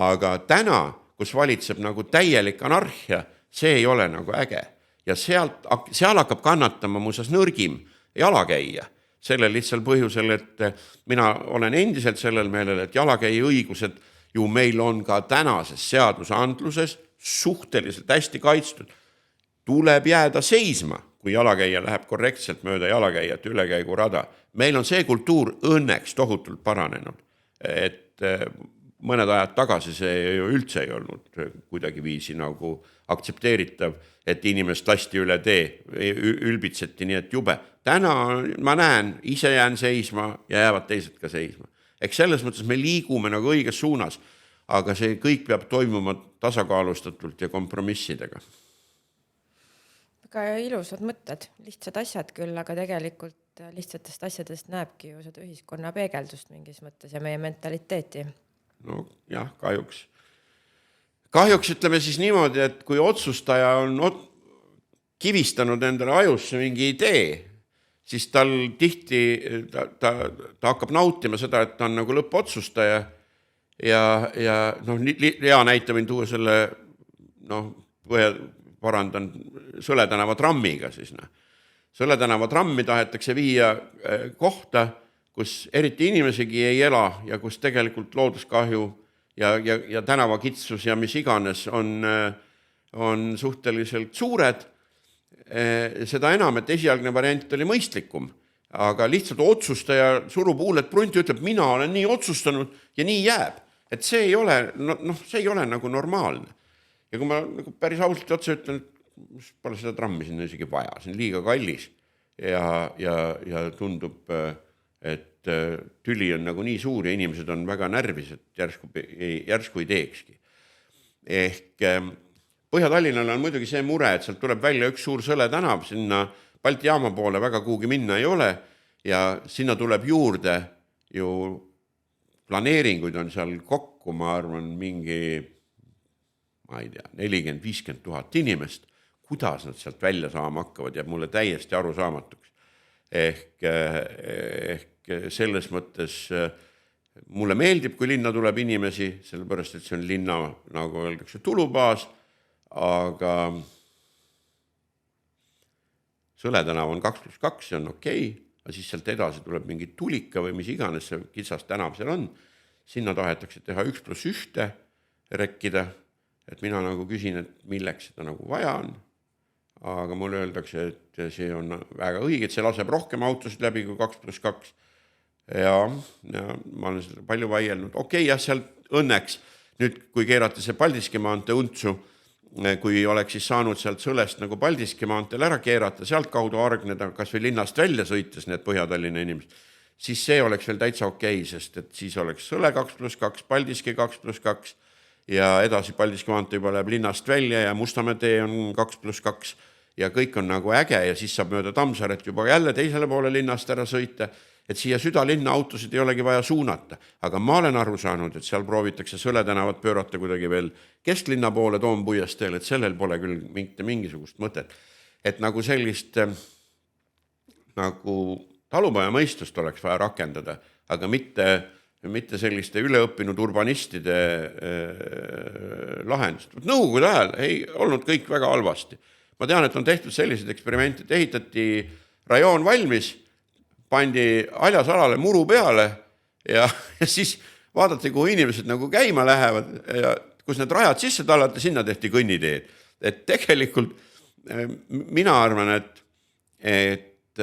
Aga täna, kus valitseb nagu täielik anarhia, see ei ole nagu äge. Ja seal hakkab kannatama muuseas nõrgim jalakäija. Sellel lihtsal põhjusel, et mina olen endiselt sellel meelel, et jalakäija õigused ju meil on ka tänases seadusandluses suhteliselt hästi kaitstud. Tuleb jääda seisma, kui jalakäija läheb korrektselt mööda jalakäijat ülekäigurada. Meil on see kultuur õnneks tohutult paranenud, et mõned ajad tagasi see ju üldse ei olnud kuidagi viisi nagu aktsepteeritav, et inimest lasti üle tee, ülbitseti nii, et jube. Täna ma näen, ise jään seisma ja jäävad teised ka seisma. Eks selles mõttes me liigume nagu õiges suunas, aga see kõik peab toimuma tasakaalustatult ja kompromissidega. Väga ilusad mõtted, lihtsad asjad küll, aga tegelikult lihtsatest asjadest näebki ju seda ühiskonna peegeldust mingis mõttes ja meie mentaliteeti. No jah, kahjuks. Kahjuks ütleme siis niimoodi, et kui otsustaja on kivistanud endale ajusse mingi idee, siis tal tihti, ta hakkab nautima seda, et ta on nagu lõppotsustaja ja hea näite võin tuua selle, parandan Sõle tänava trammiga siis. Sõle tänava trammi tahetakse viia kohta, kus eriti inimesegi ei ela ja kus tegelikult looduskahju ja tänavakitsus ja mis iganes on suhteliselt suured. Seda enam, et esialgne variant oli mõistlikum, aga lihtsalt otsustaja surub huuled prunti, ütleb, mina olen nii otsustanud ja nii jääb. Et see ei ole nagu normaalne. Ja kui ma nagu päris ausalt otsa ütlen, et pole seda trammi sinna isegi vaja, see on liiga kallis ja tundub, et tüli on nagu nii suur ja inimesed on väga närvis, et järsku ei teekski. Ehk Põhja-Tallinnal on muidugi see mure, et sealt tuleb välja üks suur Sõle tänav, sinna Balti jaama poole väga kuhugi minna ei ole ja sinna tuleb juurde ju planeeringuid on seal kokku, ma arvan, mingi, ma ei tea, 40-50 000 inimest. Kuidas nad sealt välja saama hakkavad, jääb mulle täiesti arusaamatuks. Ehk selles mõttes mulle meeldib, kui linna tuleb inimesi, sellepärast, et see on linna, nagu öeldakse, tulubaas, aga Sõle tänav on 2+2, see on okei, aga siis sealt edasi tuleb mingi tulika või mis iganes see kitsas tänav seal on. Sinna tahetakse teha 1+1 rekkida, et mina nagu küsin, et milleks seda nagu vaja on. Aga mulle öeldakse, et see on väga õige, et see laseb rohkem autosid läbi kui 2+2. Ja ma olen seda palju vaielnud. Okei, jah, sealt õnneks, nüüd kui keerati see Paldiski maantee untsu, kui oleks siis saanud sealt Sõlest nagu Paldiski maanteel ära keerata, sealt kaudu argneda, kas või linnast välja sõites need Põhja-Tallinna inimesed, siis see oleks veel täitsa okei, sest et siis oleks Sõle 2+2, Paldiski 2+2 ja edasi Paldiski maantee juba läheb linnast välja ja Mustamäe tee on 2+2 ja kõik on nagu äge ja siis saab mööda Tammsaaret juba jälle teisele poole linnast ära sõita, et siia südalinna autosid ei olegi vaja suunata. Aga ma olen aru saanud, et seal proovitakse Sõle tänavat pöörata kuidagi veel kesklinna poole Toompuiesteel, et sellel pole küll mingisugust mõtet. Et nagu sellist nagu talupoja mõistust oleks vaja rakendada, aga mitte selliste üleõppinud urbanistide lahendust. Nõukogude ajal ei olnud kõik väga halvasti. Ma tean, et on tehtud sellised eksperimente, et ehitati rajoon valmis, pandi Aljasalale muru peale ja siis vaadati, kuhu inimesed nagu käima lähevad ja kus need rajad sisse tallati, sinna tehti kõnniteed. Et tegelikult mina arvan, et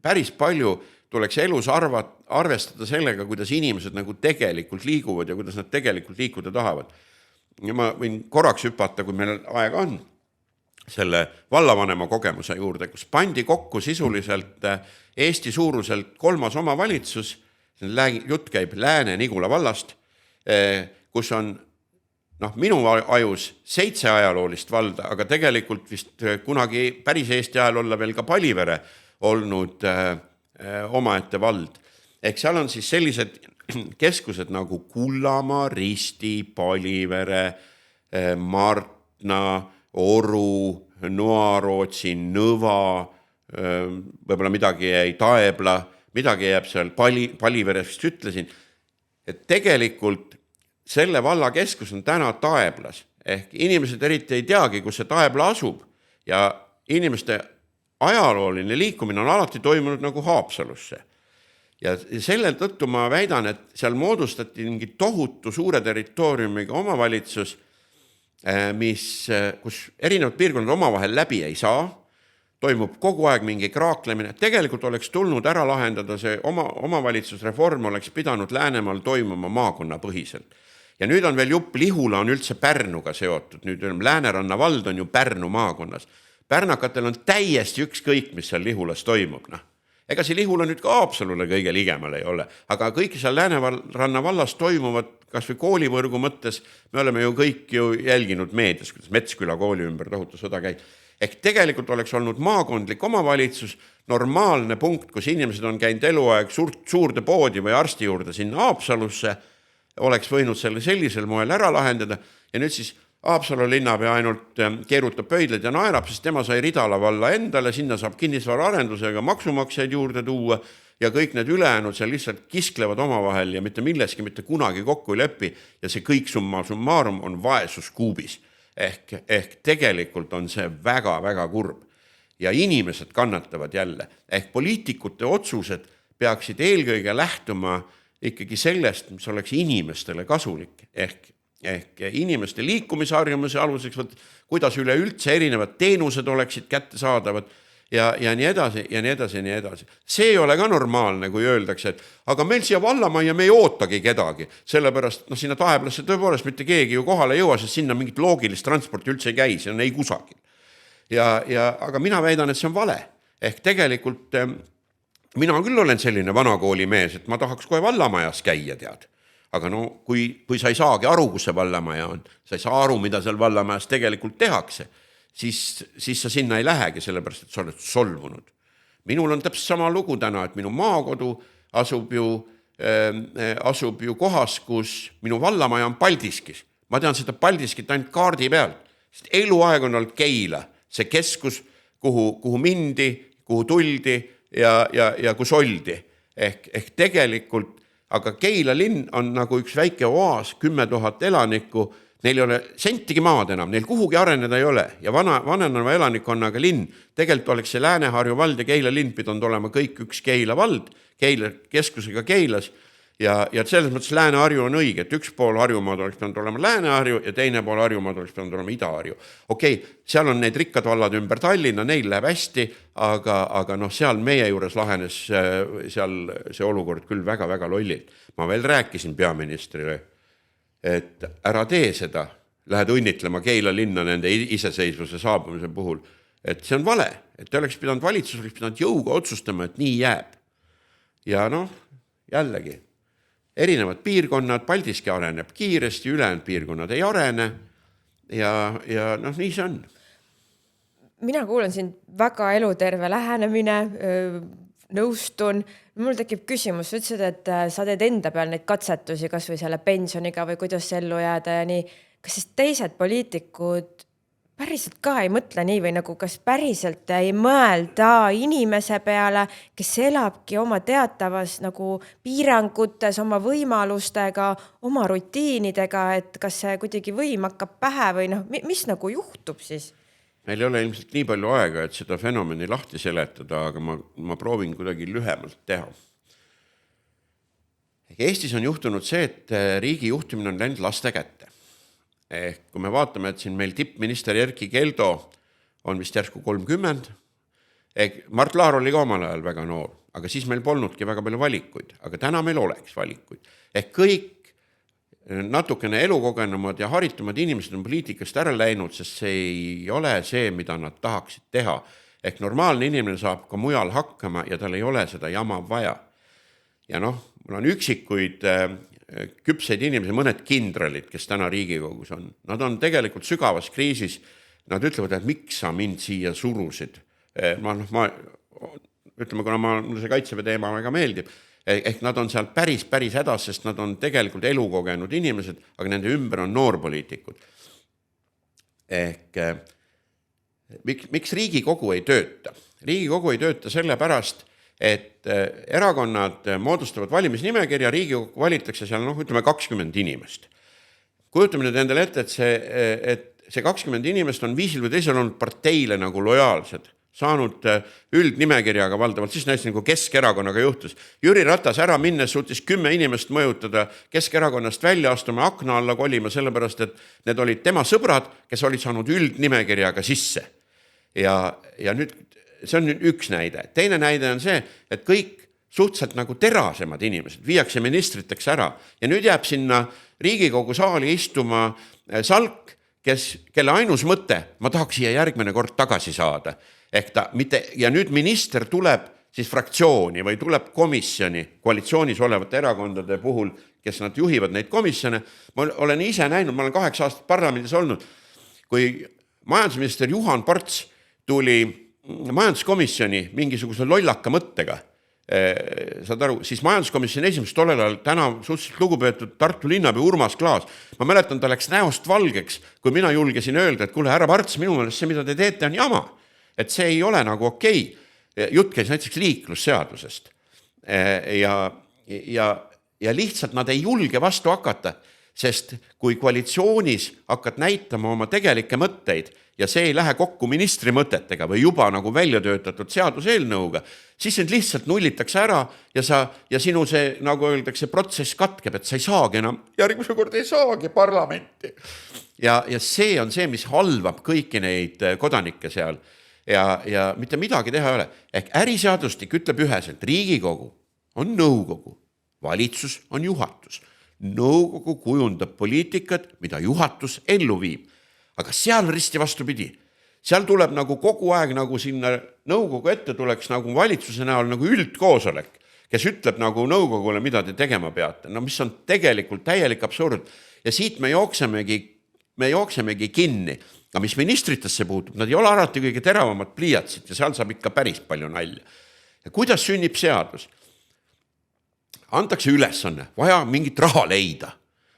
päris palju tuleks elus arvestada sellega, kuidas inimesed nagu tegelikult liiguvad ja kuidas nad tegelikult liikuda tahavad. Ja ma võin korraks hüpata, kui meil aega on. selle vallavanema kogemuse juurde, kus pandi kokku sisuliselt Eesti suuruselt 3. omavalitsus, jutt käib Lääne-Nigula vallast, kus on minu ajus 7 ajaloolist valda, aga tegelikult vist kunagi päris Eesti ajal olla veel ka Palivere olnud omaette vald. Ehk seal on siis sellised keskused nagu Kullamaa, Risti, Palivere, Martna, Oru, Noarootsi, Nõva, võib-olla midagi jäi Taebla, midagi jääb seal Paliverest ütlesin, et tegelikult selle valla keskus on täna Taeblas, ehk inimesed eriti ei teagi, kus see Taebla asub ja inimeste ajalooline liikumine on alati toimunud nagu Haapsalusse. Ja selle tõttu ma väidan, et seal moodustati mingi tohutu suure territooriumiga omavalitsus, kus erinevad piirkonnad omavahel läbi ei saa, toimub kogu aeg mingi kraaklemine. Tegelikult oleks tulnud ära lahendada see omavalitsusreform, oleks pidanud Läänemaal toimuma maakonnapõhiselt. Ja nüüd on veel jupp, Lihula on üldse Pärnuga seotud, nüüd Lääneranna vald on ju Pärnu maakonnas. Pärnakatel on täiesti ükskõik, mis seal Lihulas toimub. Ega see Lihula nüüd ka Haapsalule kõige ligemal ei ole, aga kõik seal Lääneranna vallas toimuvad, kas või koolivõrgu mõttes, me oleme ju kõik jälginud meedias, kuidas Metsküla kooli ümber tohutu sõda käib. Ehk tegelikult oleks olnud maakondlik omavalitsus, normaalne punkt, kus inimesed on käinud eluaeg suurde poodi või arsti juurde sinna Haapsalusse, oleks võinud selle sellisel moel ära lahendada ja nüüd siis Haapsalu linnapea ainult keerutab pöidled ja naerab, sest tema sai Ridala valla endale, sinna saab kinnisvara arendusega maksumaksjaid juurde tuua ja kõik need ülejäänud seal lihtsalt kisklevad omavahel ja mitte milleski mitte kunagi kokku ei lepi ja see kõik summa summarum on vaesuskuubis. Ehk tegelikult on see väga-väga kurb ja inimesed kannatavad jälle. Ehk poliitikute otsused peaksid eelkõige lähtuma ikkagi sellest, mis oleks inimestele kasulik. Ehk inimeste liikumisharjumuse aluseks, kuidas üleüldse erinevad teenused oleksid kättesaadavad ja nii edasi, ja nii edasi, ja nii edasi. See ei ole ka normaalne, kui öeldakse, et aga meil siia vallamajja me ei ootagi kedagi, sellepärast sinna Taeblasse tõepoolest mitte keegi ju kohale jõua, sest sinna mingit loogilist transporti üldse ei käi, see on ei kusagil. Aga mina väidan, et see on vale. Ehk tegelikult mina küll olen selline vanakooli mees, et ma tahaks kohe vallamajas käia, tead. Aga kui sa ei saagi aru, kus see vallamaja on, sa ei saa aru, mida seal vallamajas tegelikult tehakse, siis sa sinna ei lähegi, sellepärast, et sa oled solvunud. Minul on täpselt sama lugu täna, et minu maakodu asub ju kohas, kus minu vallamaja on Paldiskis. Ma tean seda Paldiskit ainult kaardi pealt, sest eluaeg on olnud Keila, see keskus, kuhu mindi, kuhu tuldi ja kus oldi. Ehk tegelikult aga Keila linn on nagu üks väike oaas, 10 000 elanikku, neil ei ole sentigi maad enam, neil kuhugi areneda ei ole ja vaneneva elanikkonnaga linn, tegelikult oleks see Lääne-Harju vald ja Keila linn pidanud olema kõik üks Keila vald, Keila keskusega Keilas ja selles mõttes Lääne-Harju on õige, et üks pool Harjumaad oleks pidanud olema Lääne-Harju ja teine pool Harjumaad oleks pidanud olema Ida-Harju. Okei, seal on need rikkad vallad ümber Tallinna, neil läheb hästi, aga seal meie juures lahenes seal see olukord küll väga-väga lollilt. Ma veel rääkisin peaministrile, et ära tee seda, lähed õnnitlema Keila linna nende iseseisvuse saabumise puhul, et see on vale, et te oleks pidanud valitsus, oleks pidanud jõuga otsustama, et nii jääb. Ja jällegi, erinevad piirkonnad, Paldiski areneb kiiresti, ülejäänud piirkonnad ei arene ja nii see on. Mina kuulen siin väga eluterve lähenemine, nõustun. Mul tekib küsimus, sa ütlesid, et sa teed enda peal neid katsetusi, kas või selle pensioniga või kuidas ellu jääda ja nii. Kas siis teised poliitikud päriselt ka ei mõtle nii või nagu kas päriselt ei mõelda inimese peale, kes elabki oma teatavas nagu piirangutes, oma võimalustega, oma rutiinidega, et kas see kuidagi võim hakkab pähe või mis nagu juhtub siis? Meil ei ole ilmselt nii palju aega, et seda fenomeni lahti seletada, aga ma proovin kuidagi lühemalt teha. Eestis on juhtunud see, et riigi juhtimine on läinud laste kätte. Kui me vaatame, et siin meil tippminister Erkki Keldo on vist järsku 30, Mart Laar oli ka omal ajal väga noor, aga siis meil polnudki väga palju valikuid, aga täna meil oleks valikuid. Kõik natukene elukogenumad ja haritumad inimesed on poliitikast ära läinud, sest see ei ole see, mida nad tahaksid teha. Ehk normaalne inimene saab ka mujal hakkama ja tal ei ole seda jama vaja. Ja noh, mul on üksikuid küpseid inimesi, mõned kindralid, kes täna Riigikogus on. Nad on tegelikult sügavas kriisis. Nad ütlevad, et miks sa mind siia surusid. Ütleme, kuna mulle see Kaitseväe teema väga meeldib, ehk nad on seal päris hädas, sest nad on tegelikult elukogenud inimesed, aga nende ümber on noorpoliitikud. Ehk miks Riigikogu ei tööta? Riigikogu ei tööta sellepärast, et erakonnad moodustavad valimisnimekirja, Riigikogu valitakse seal, ütleme 20 inimest. Kujutame nüüd endale ette, et see 20 inimest on viisil või teisel olnud parteile nagu lojaalsed, saanud üldnimekirjaga valdavalt, siis näiteks nagu Keskerakonnaga juhtus. Jüri Ratas ära minnes suutis 10 inimest mõjutada Keskerakonnast välja astuma, akna alla kolima, sellepärast, et need olid tema sõbrad, kes olid saanud üldnimekirjaga sisse. Ja nüüd see on üks näide. Teine näide on see, et kõik suhteliselt nagu terasemad inimesed viiakse ministriteks ära ja nüüd jääb sinna Riigikogu saali istuma Salk, kelle ainus mõte, ma tahaks siia järgmine kord tagasi saada. Ja nüüd minister tuleb siis fraktsiooni või tuleb komisjoni koalitsioonis olevate erakondade puhul, kes nad juhivad neid komisjone. Ma olen ise näinud, ma olen 8 aastat parlamendis olnud, kui majandusminister Juhan Parts tuli majanduskomisjoni mingisuguse lollaka mõttega, saad aru, siis majanduskomisjoni esimees tollel ajal täna suhteliselt lugupeetud Tartu linnapea Urmas Klaas. Ma mäletan, ta läks näost valgeks, kui mina julgesin öelda, et kuule, härra Parts, minu meelest see, mida te teete, on jama. Et see ei ole nagu okei. Jutt käis näiteks liiklusseadusest. Ja lihtsalt nad ei julge vastu hakata, sest kui koalitsioonis hakkad näitama oma tegelikke mõtteid ja see ei lähe kokku ministri mõtetega või juba nagu välja töötatud seaduseelnõuga, siis need lihtsalt nullitakse ära ja sinu see, nagu öeldakse, protsess katkeb, et sa ei saagi enam, järgmise kord ei saagi parlamenti. Ja see on see, mis halvab kõiki neid kodanikke seal. Ja mitte midagi teha ei ole. Ehk äriseadustik ütleb üheselt, Riigikogu on nõukogu, valitsus on juhatus. Nõukogu kujundab poliitikat, mida juhatus ellu viib. Aga seal risti vastupidi. Seal tuleb nagu kogu aeg nagu sinna nõukogu ette tuleks nagu valitsuse näol nagu üldkoosolek, kes ütleb nagu nõukogule, mida te tegema peate. No mis on tegelikult täielik absurd. Ja siit me jooksemegi kinni. Aga mis ministritesse puutub, nad ei ole alati kõige teravamad pliiatsid ja seal saab ikka päris palju nalja. Ja kuidas sünnib seadus? Antakse ülesanne, vaja mingit raha leida.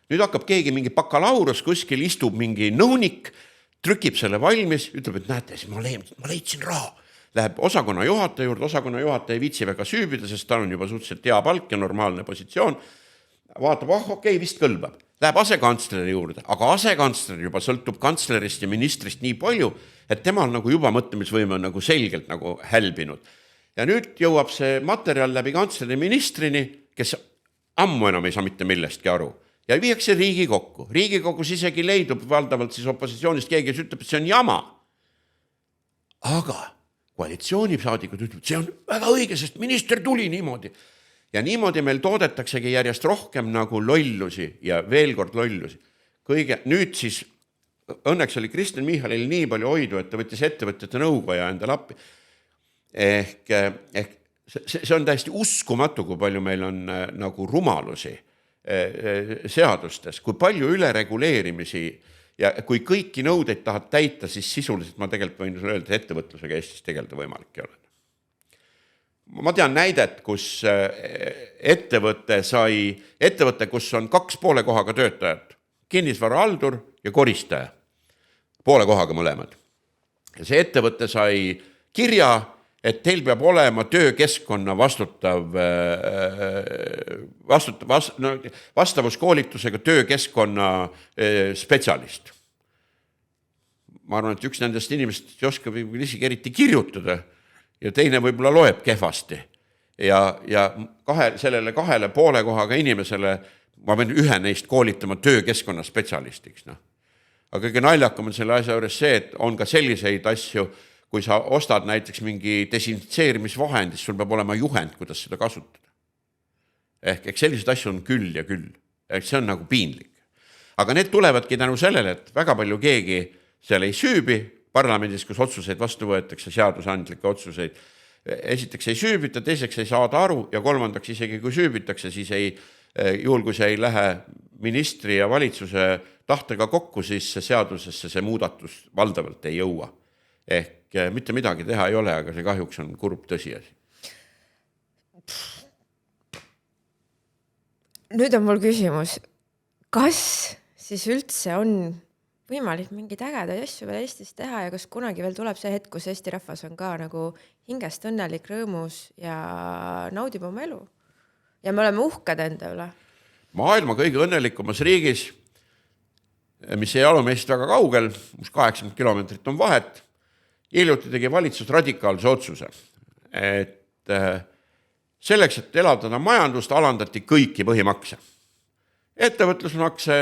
Nüüd hakkab keegi mingi bakalaureus kuskil istub mingi nõunik, trükib selle valmis, ütleb, et näete, ma leidsin raha. Läheb osakonna juhataja juurde, osakonna juhataja ei viitsi väga süübida, sest tal on juba suhteliselt hea palk ja normaalne positsioon. Vaatab, okei, vist kõlbab. Läheb asekantsleri juurde, aga asekantsler juba sõltub kantslerist ja ministrist nii palju, et temal nagu juba mõtlemisvõime on nagu selgelt nagu hälbinud. Ja nüüd jõuab see materjal läbi kantsleri ministrini, kes ammu enam ei saa mitte millestki aru. Ja viiakse Riigikokku. Riigikogus isegi leidub valdavalt siis opositsioonist keegi, kes ütleb, et see on jama. Aga koalitsioonisaadikud ütleb, et see on väga õige, sest minister tuli niimoodi. Ja niimoodi meil toodetaksegi järjest rohkem nagu lollusi ja veel kord lollusi. Nüüd siis õnneks oli Kristen Michalil nii palju hoidu, et ta võttis ettevõtjate nõukoja endale appi. Ehk see on täiesti uskumatu, kui palju meil on nagu rumalusi seadustes, kui palju ülereguleerimisi ja kui kõiki nõudeid tahad täita, siis sisuliselt ma tegelikult võin sulle öelda, et ettevõtlusega Eestis tegeleda võimalik ei ole. Ma tean näidet, kus ettevõte, kus on 2 poole kohaga töötajad, kinnisvarahaldur ja koristaja, poole kohaga mõlemad. Ja see ettevõte sai kirja, et teil peab olema töökeskkonna vastavuskoolitusega töökeskkonna spetsialist. Ma arvan, et üks nendest inimest ei oska isegi eriti kirjutada ja teine võib-olla loeb kehvasti. Ja sellele 2 poole kohaga inimesele ma pean ühe neist koolitama töökeskkonna spetsialistiks. Aga kõige naljakam on selle asja juures see, et on ka selliseid asju, kui sa ostad näiteks mingi desinfitseerimisvahend, siis sul peab olema juhend, kuidas seda kasutada. Ehk sellised asju on küll ja küll. See on nagu piinlik. aga need tulevadki tänu sellele, et väga palju keegi seal ei süübi parlamendis, kus otsuseid vastu võetakse, seadusandlikke otsuseid. Esiteks ei süübita, teiseks ei saada aru ja kolmandaks isegi kui süübitakse, siis juhul kui see ei lähe ministri ja valitsuse tahtega kokku, siis seadusesse see muudatus valdavalt ei jõua. Ehk mitte midagi teha ei ole, aga see kahjuks on kurb tõsiasi. Nüüd on mul küsimus, kas siis üldse on võimalik mingid ägedaid asju veel Eestis teha ja kas kunagi veel tuleb see hetk, kus Eesti rahvas on ka nagu hingest õnnelik, rõõmus ja naudib oma elu. Ja me oleme uhked enda üle. Maailma kõige õnnelikumas riigis, mis ei ole meist väga kaugel, 80 kilomeetrit on vahet, hiljuti tegi valitsus radikaalse otsuse, et selleks, et elavdada majandust, alandati kõiki põhimakse. Ettevõtlusmakse,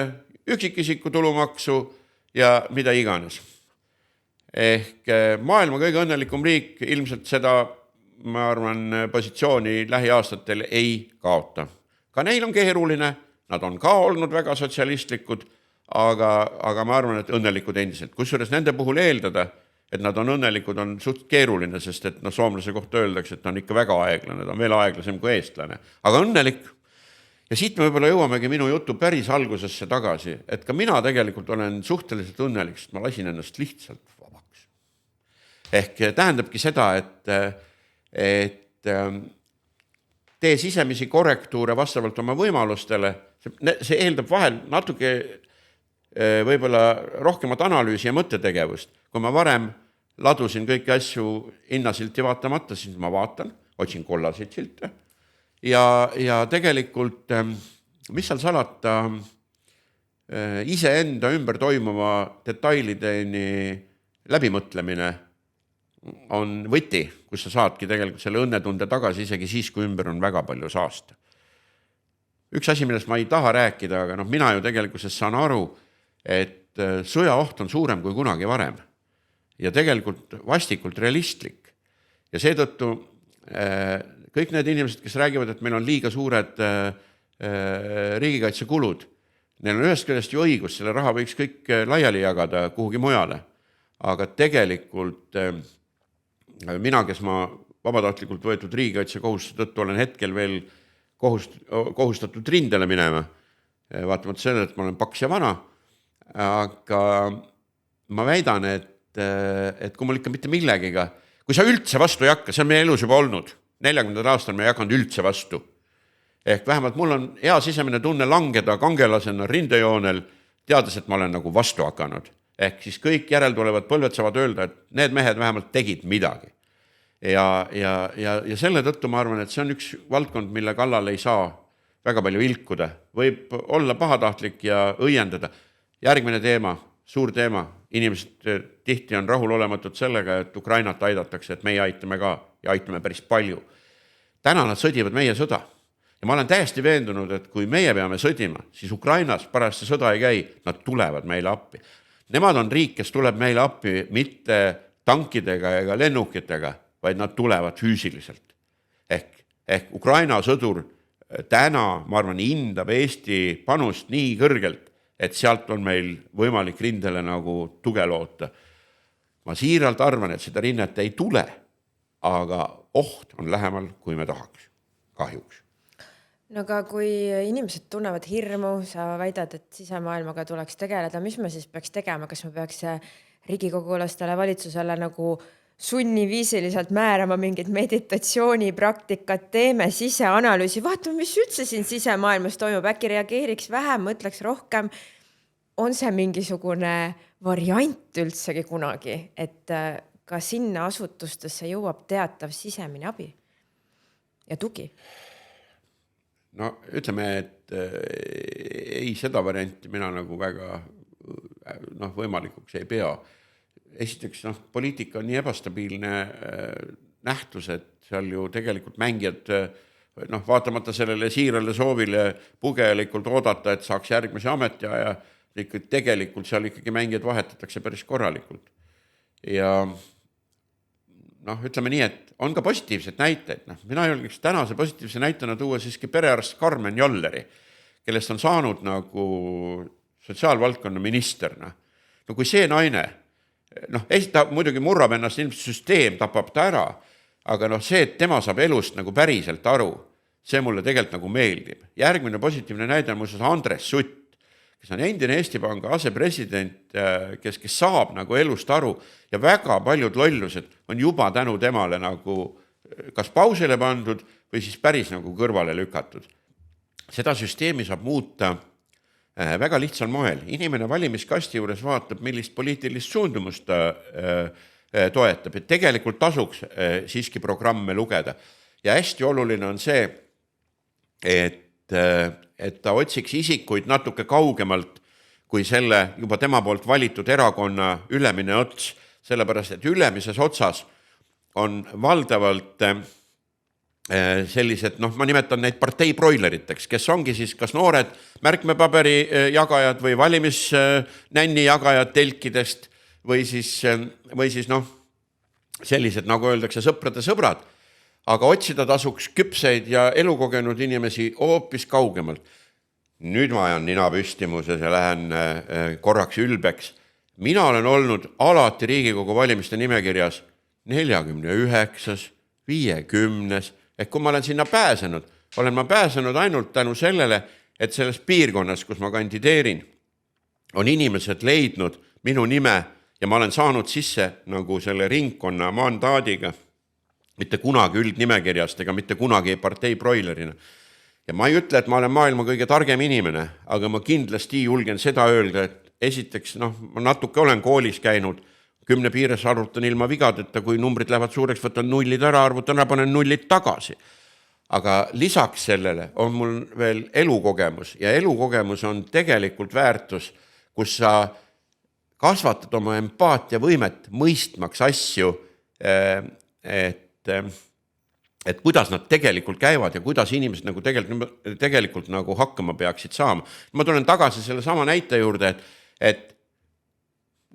üksikisiku tulumaksu ja mida iganes. Ehk maailma kõige õnnelikum riik ilmselt seda, ma arvan, positsiooni lähiaastatel ei kaota. Ka neil on keeruline, nad on ka olnud väga sotsialistlikud, aga ma arvan, et õnnelikud endiselt. Kusjuures nende puhul eeldada, et nad on õnnelikud, on suht keeruline, sest et soomlase kohta öeldakse, et ta on ikka väga aeglane, ta on veel aeglasem kui eestlane. Aga õnnelik. Ja siit me võib-olla jõuamegi minu jutu päris algusesse tagasi, et ka mina tegelikult olen suhteliselt õnnelik, sest ma lasin ennast lihtsalt vabaks. Ehk tähendabki seda, et tee sisemisi korrektuure vastavalt oma võimalustele, see eeldab vahel natuke võib-olla rohkemat analüüsi ja mõttetegevust. Kui ma varem ladusin kõiki asju hinnasilti vaatamata, siis ma vaatan, otsin kollaseid silte ja tegelikult, mis seal salata, iseenda ümber toimuva detailideni läbimõtlemine on võti, kus sa saadki tegelikult selle õnnetunde tagasi isegi siis, kui ümber on väga palju saasta. Üks asi, millest ma ei taha rääkida, aga mina ju tegelikult saan aru, et sõjaoht on suurem kui kunagi varem ja tegelikult vastikult realistlik. Ja seetõttu kõik need inimesed, kes räägivad, et meil on liiga suured riigikaitsekulud, neil on ühest küljest ju õigus, selle raha võiks kõik laiali jagada kuhugi mujale. Aga tegelikult mina, kes ma vabatahtlikult võetud riigikaitsekohustuse tõttu olen hetkel veel kohustatud rindele minema, vaatamata sellele, et ma olen paks ja vana, aga ma väidan, et kui mul ikka mitte millegiga, kui sa üldse vastu ei hakka, see on meie elus juba olnud, 40. aastal me ei hakanud üldse vastu. Ehk vähemalt mul on hea sisemine tunne langeda kangelasena rindejoonel, teades, et ma olen nagu vastu hakanud. Ehk siis kõik järeltulevad põlved saavad öelda, et need mehed vähemalt tegid midagi. Ja selle tõttu ma arvan, et see on üks valdkond, mille kallal ei saa väga palju ilkuda. Võib olla pahatahtlik ja õiendada. Järgmine teema, suur teema. Inimesed tihti on rahul olematud sellega, et Ukrainat aidatakse, et meie aitame ka ja aitame päris palju. Täna nad sõdivad meie sõda. Ja ma olen täiesti veendunud, et kui meie peame sõdima, siis Ukrainas pärast see sõda ei käi, nad tulevad meile appi. Nemad on riik, kes tuleb meile appi mitte tankidega ega lennukitega, vaid nad tulevad füüsiliselt. Ehk Ukraina sõdur täna, ma arvan, hindab Eesti panust nii kõrgelt, et sealt on meil võimalik rindele nagu tuge loota. Ma siiralt arvan, et seda rinnet ei tule, aga oht on lähemal, kui me tahaks. Kahjuks. No aga kui inimesed tunnevad hirmu, sa väidad, et sisemaailmaga tuleks tegeleda, mis me siis peaks tegema? Kas me peaks riigikogulastele valitsusele nagu sunniviisiliselt määrama mingid meditatsioonipraktikat, teeme siseanalüüsi, vaatame, mis üldse siin sisemaailmas toimub, äkki reageeriks vähem, mõtleks rohkem. On see mingisugune variant üldsegi kunagi, et ka sinna asutustesse jõuab teatav sisemine abi ja tugi? No ütleme, et ei seda varianti mina nagu väga võimalikuks ei pea. Esiteks, poliitika on nii ebastabiilne nähtus, et seal ju tegelikult mängijad, vaatamata sellele siirale soovile pugelikult oodata, et saaks järgmise ametiaja, tegelikult seal ikkagi mängijad vahetatakse päris korralikult. Ja ütleme nii, et on ka positiivsed näiteid. Mina julgeks tänase positiivse näitena tuua siiski perearst Karmen Jolleri, kellest on saanud nagu sotsiaalvaldkonna ministerna. No kui see naine, ta muidugi murrab ennast, ilmselt süsteem tapab ta ära, aga see, et tema saab elust nagu päriselt aru, see mulle tegelikult nagu meeldib. Järgmine positiivne näide on muuseas Andres Sutt, kes on endine Eesti Panga asepresident, kes saab nagu elust aru ja väga paljud lollused on juba tänu temale nagu kas pausile pandud või siis päris nagu kõrvale lükatud. Seda süsteemi saab muuta väga lihtsal moel. Inimene valimiskasti juures vaatab, millist poliitilist suundumust ta toetab, et tegelikult tasuks siiski programme lugeda. Ja hästi oluline on see, et ta otsiks isikuid natuke kaugemalt kui selle juba tema poolt valitud erakonna ülemine ots, sellepärast, et ülemises otsas on valdavalt sellised, ma nimetan neid partei broileriteks, kes ongi siis kas noored märkmepaberi jagajad või valimisnänni jagajad telkidest või siis sellised, nagu öeldakse, sõprade sõbrad, aga otsida tasuks küpseid ja elukogenud inimesi hoopis kaugemalt. Nüüd ma ajan nina püsti muuseas ja lähen korraks ülbeks. Mina olen olnud alati Riigikogu valimiste nimekirjas 49, 50, ehk kui ma olen sinna pääsenud, olen ma pääsenud ainult tänu sellele, et selles piirkonnas, kus ma kandideerin, on inimesed leidnud minu nime ja ma olen saanud sisse nagu selle ringkonna mandaadiga, mitte kunagi üldnimekirjast ega mitte kunagi partei broilerina. Ja ma ei ütle, et ma olen maailma kõige targem inimene, aga ma kindlasti julgen seda öelda, et esiteks, ma natuke olen koolis käinud, 10 piires arvutan ilma vigadeta, kui numbrid lähevad suureks, võtan nullid ära, arvutan ära, panen nullid tagasi. Aga lisaks sellele on mul veel elukogemus ja elukogemus on tegelikult väärtus, kus sa kasvatad oma empaatiavõimet mõistmaks asju, et kuidas nad tegelikult käivad ja kuidas inimesed nagu tegelikult nagu hakkama peaksid saama. Ma tulen tagasi selle sama näite juurde, et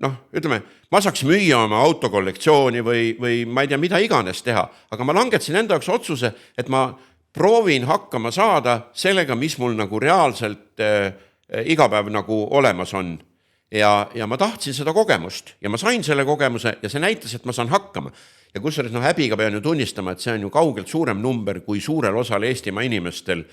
ütleme, ma saaks müüa oma autokollektsiooni või ma ei tea, mida iganes teha, aga ma langetasin enda jaoks otsuse, et ma proovin hakkama saada sellega, mis mul nagu reaalselt iga päev nagu olemas on. Ja ma tahtsin seda kogemust ja ma sain selle kogemuse ja see näitas, et ma saan hakkama. Ja kusjuures häbiga pean ju tunnistama, et see on ju kaugelt suurem number, kui suurel osal Eestimaa inimestel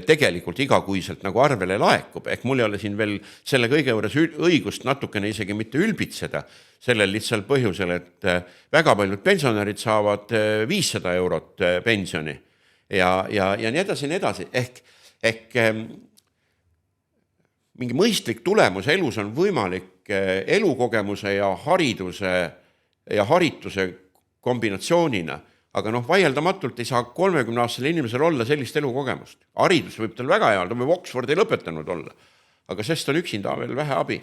tegelikult igakuiselt nagu arvele laekub. Ehk mul ei ole siin veel selle kõige juures õigust natukene isegi mitte ülbitseda sellel lihtsal põhjusel, et väga paljud pensionärid saavad 500 eurot pensioni ja nii edasi. Ehk mingi mõistlik tulemus elus on võimalik elukogemuse ja hariduse ja harituse kombinatsioonina, aga vaieldamatult ei saa 30-aastasel inimesel olla sellist elukogemust. Haridus võib tal väga hea, ta võib Oxfordi lõpetanud olla, aga sest on üksinda veel vähe abi.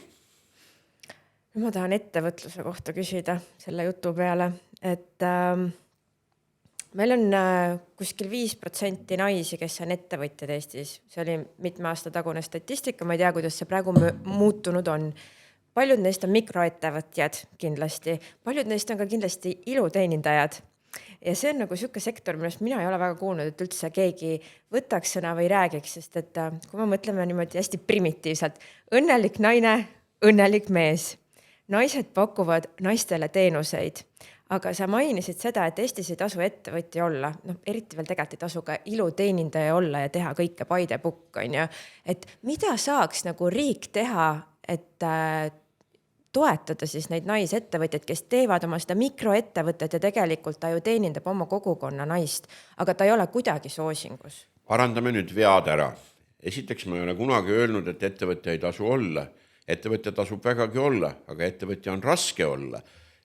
Ma tahan ettevõtluse kohta küsida selle jutu peale, et meil on kuskil 5% naisi, kes on ettevõtjad Eestis. See oli mitme aasta tagune statistika, ma ei tea, kuidas see praegu muutunud on. Paljud neist on mikroettevõtjad kindlasti, paljud neist on ka kindlasti iluteenindajad. Ja see on nagu selline sektor, millest mina ei ole väga kuulnud, et üldse keegi võtaks sõna või räägiks, sest et kui me mõtleme niimoodi hästi primitiivselt, õnnelik naine, õnnelik mees. Naised pakuvad naistele teenuseid, aga sa mainisid seda, et Eestis ei tasu ettevõtja olla, eriti veel tegelikult ei tasu ka iluteenindaja olla ja teha kõike by the book, on ju. Et mida saaks nagu riik teha, et toetada siis neid naisettevõtjaid, kes teevad oma seda mikroettevõtet ja tegelikult ta ju teenindab oma kogukonna naist, aga ta ei ole kuidagi soosingus. Parandame nüüd vead ära. Esiteks ma ei ole kunagi öelnud, et ettevõtja ei tasu olla. Ettevõtja tasub vägagi olla, aga ettevõtja on raske olla.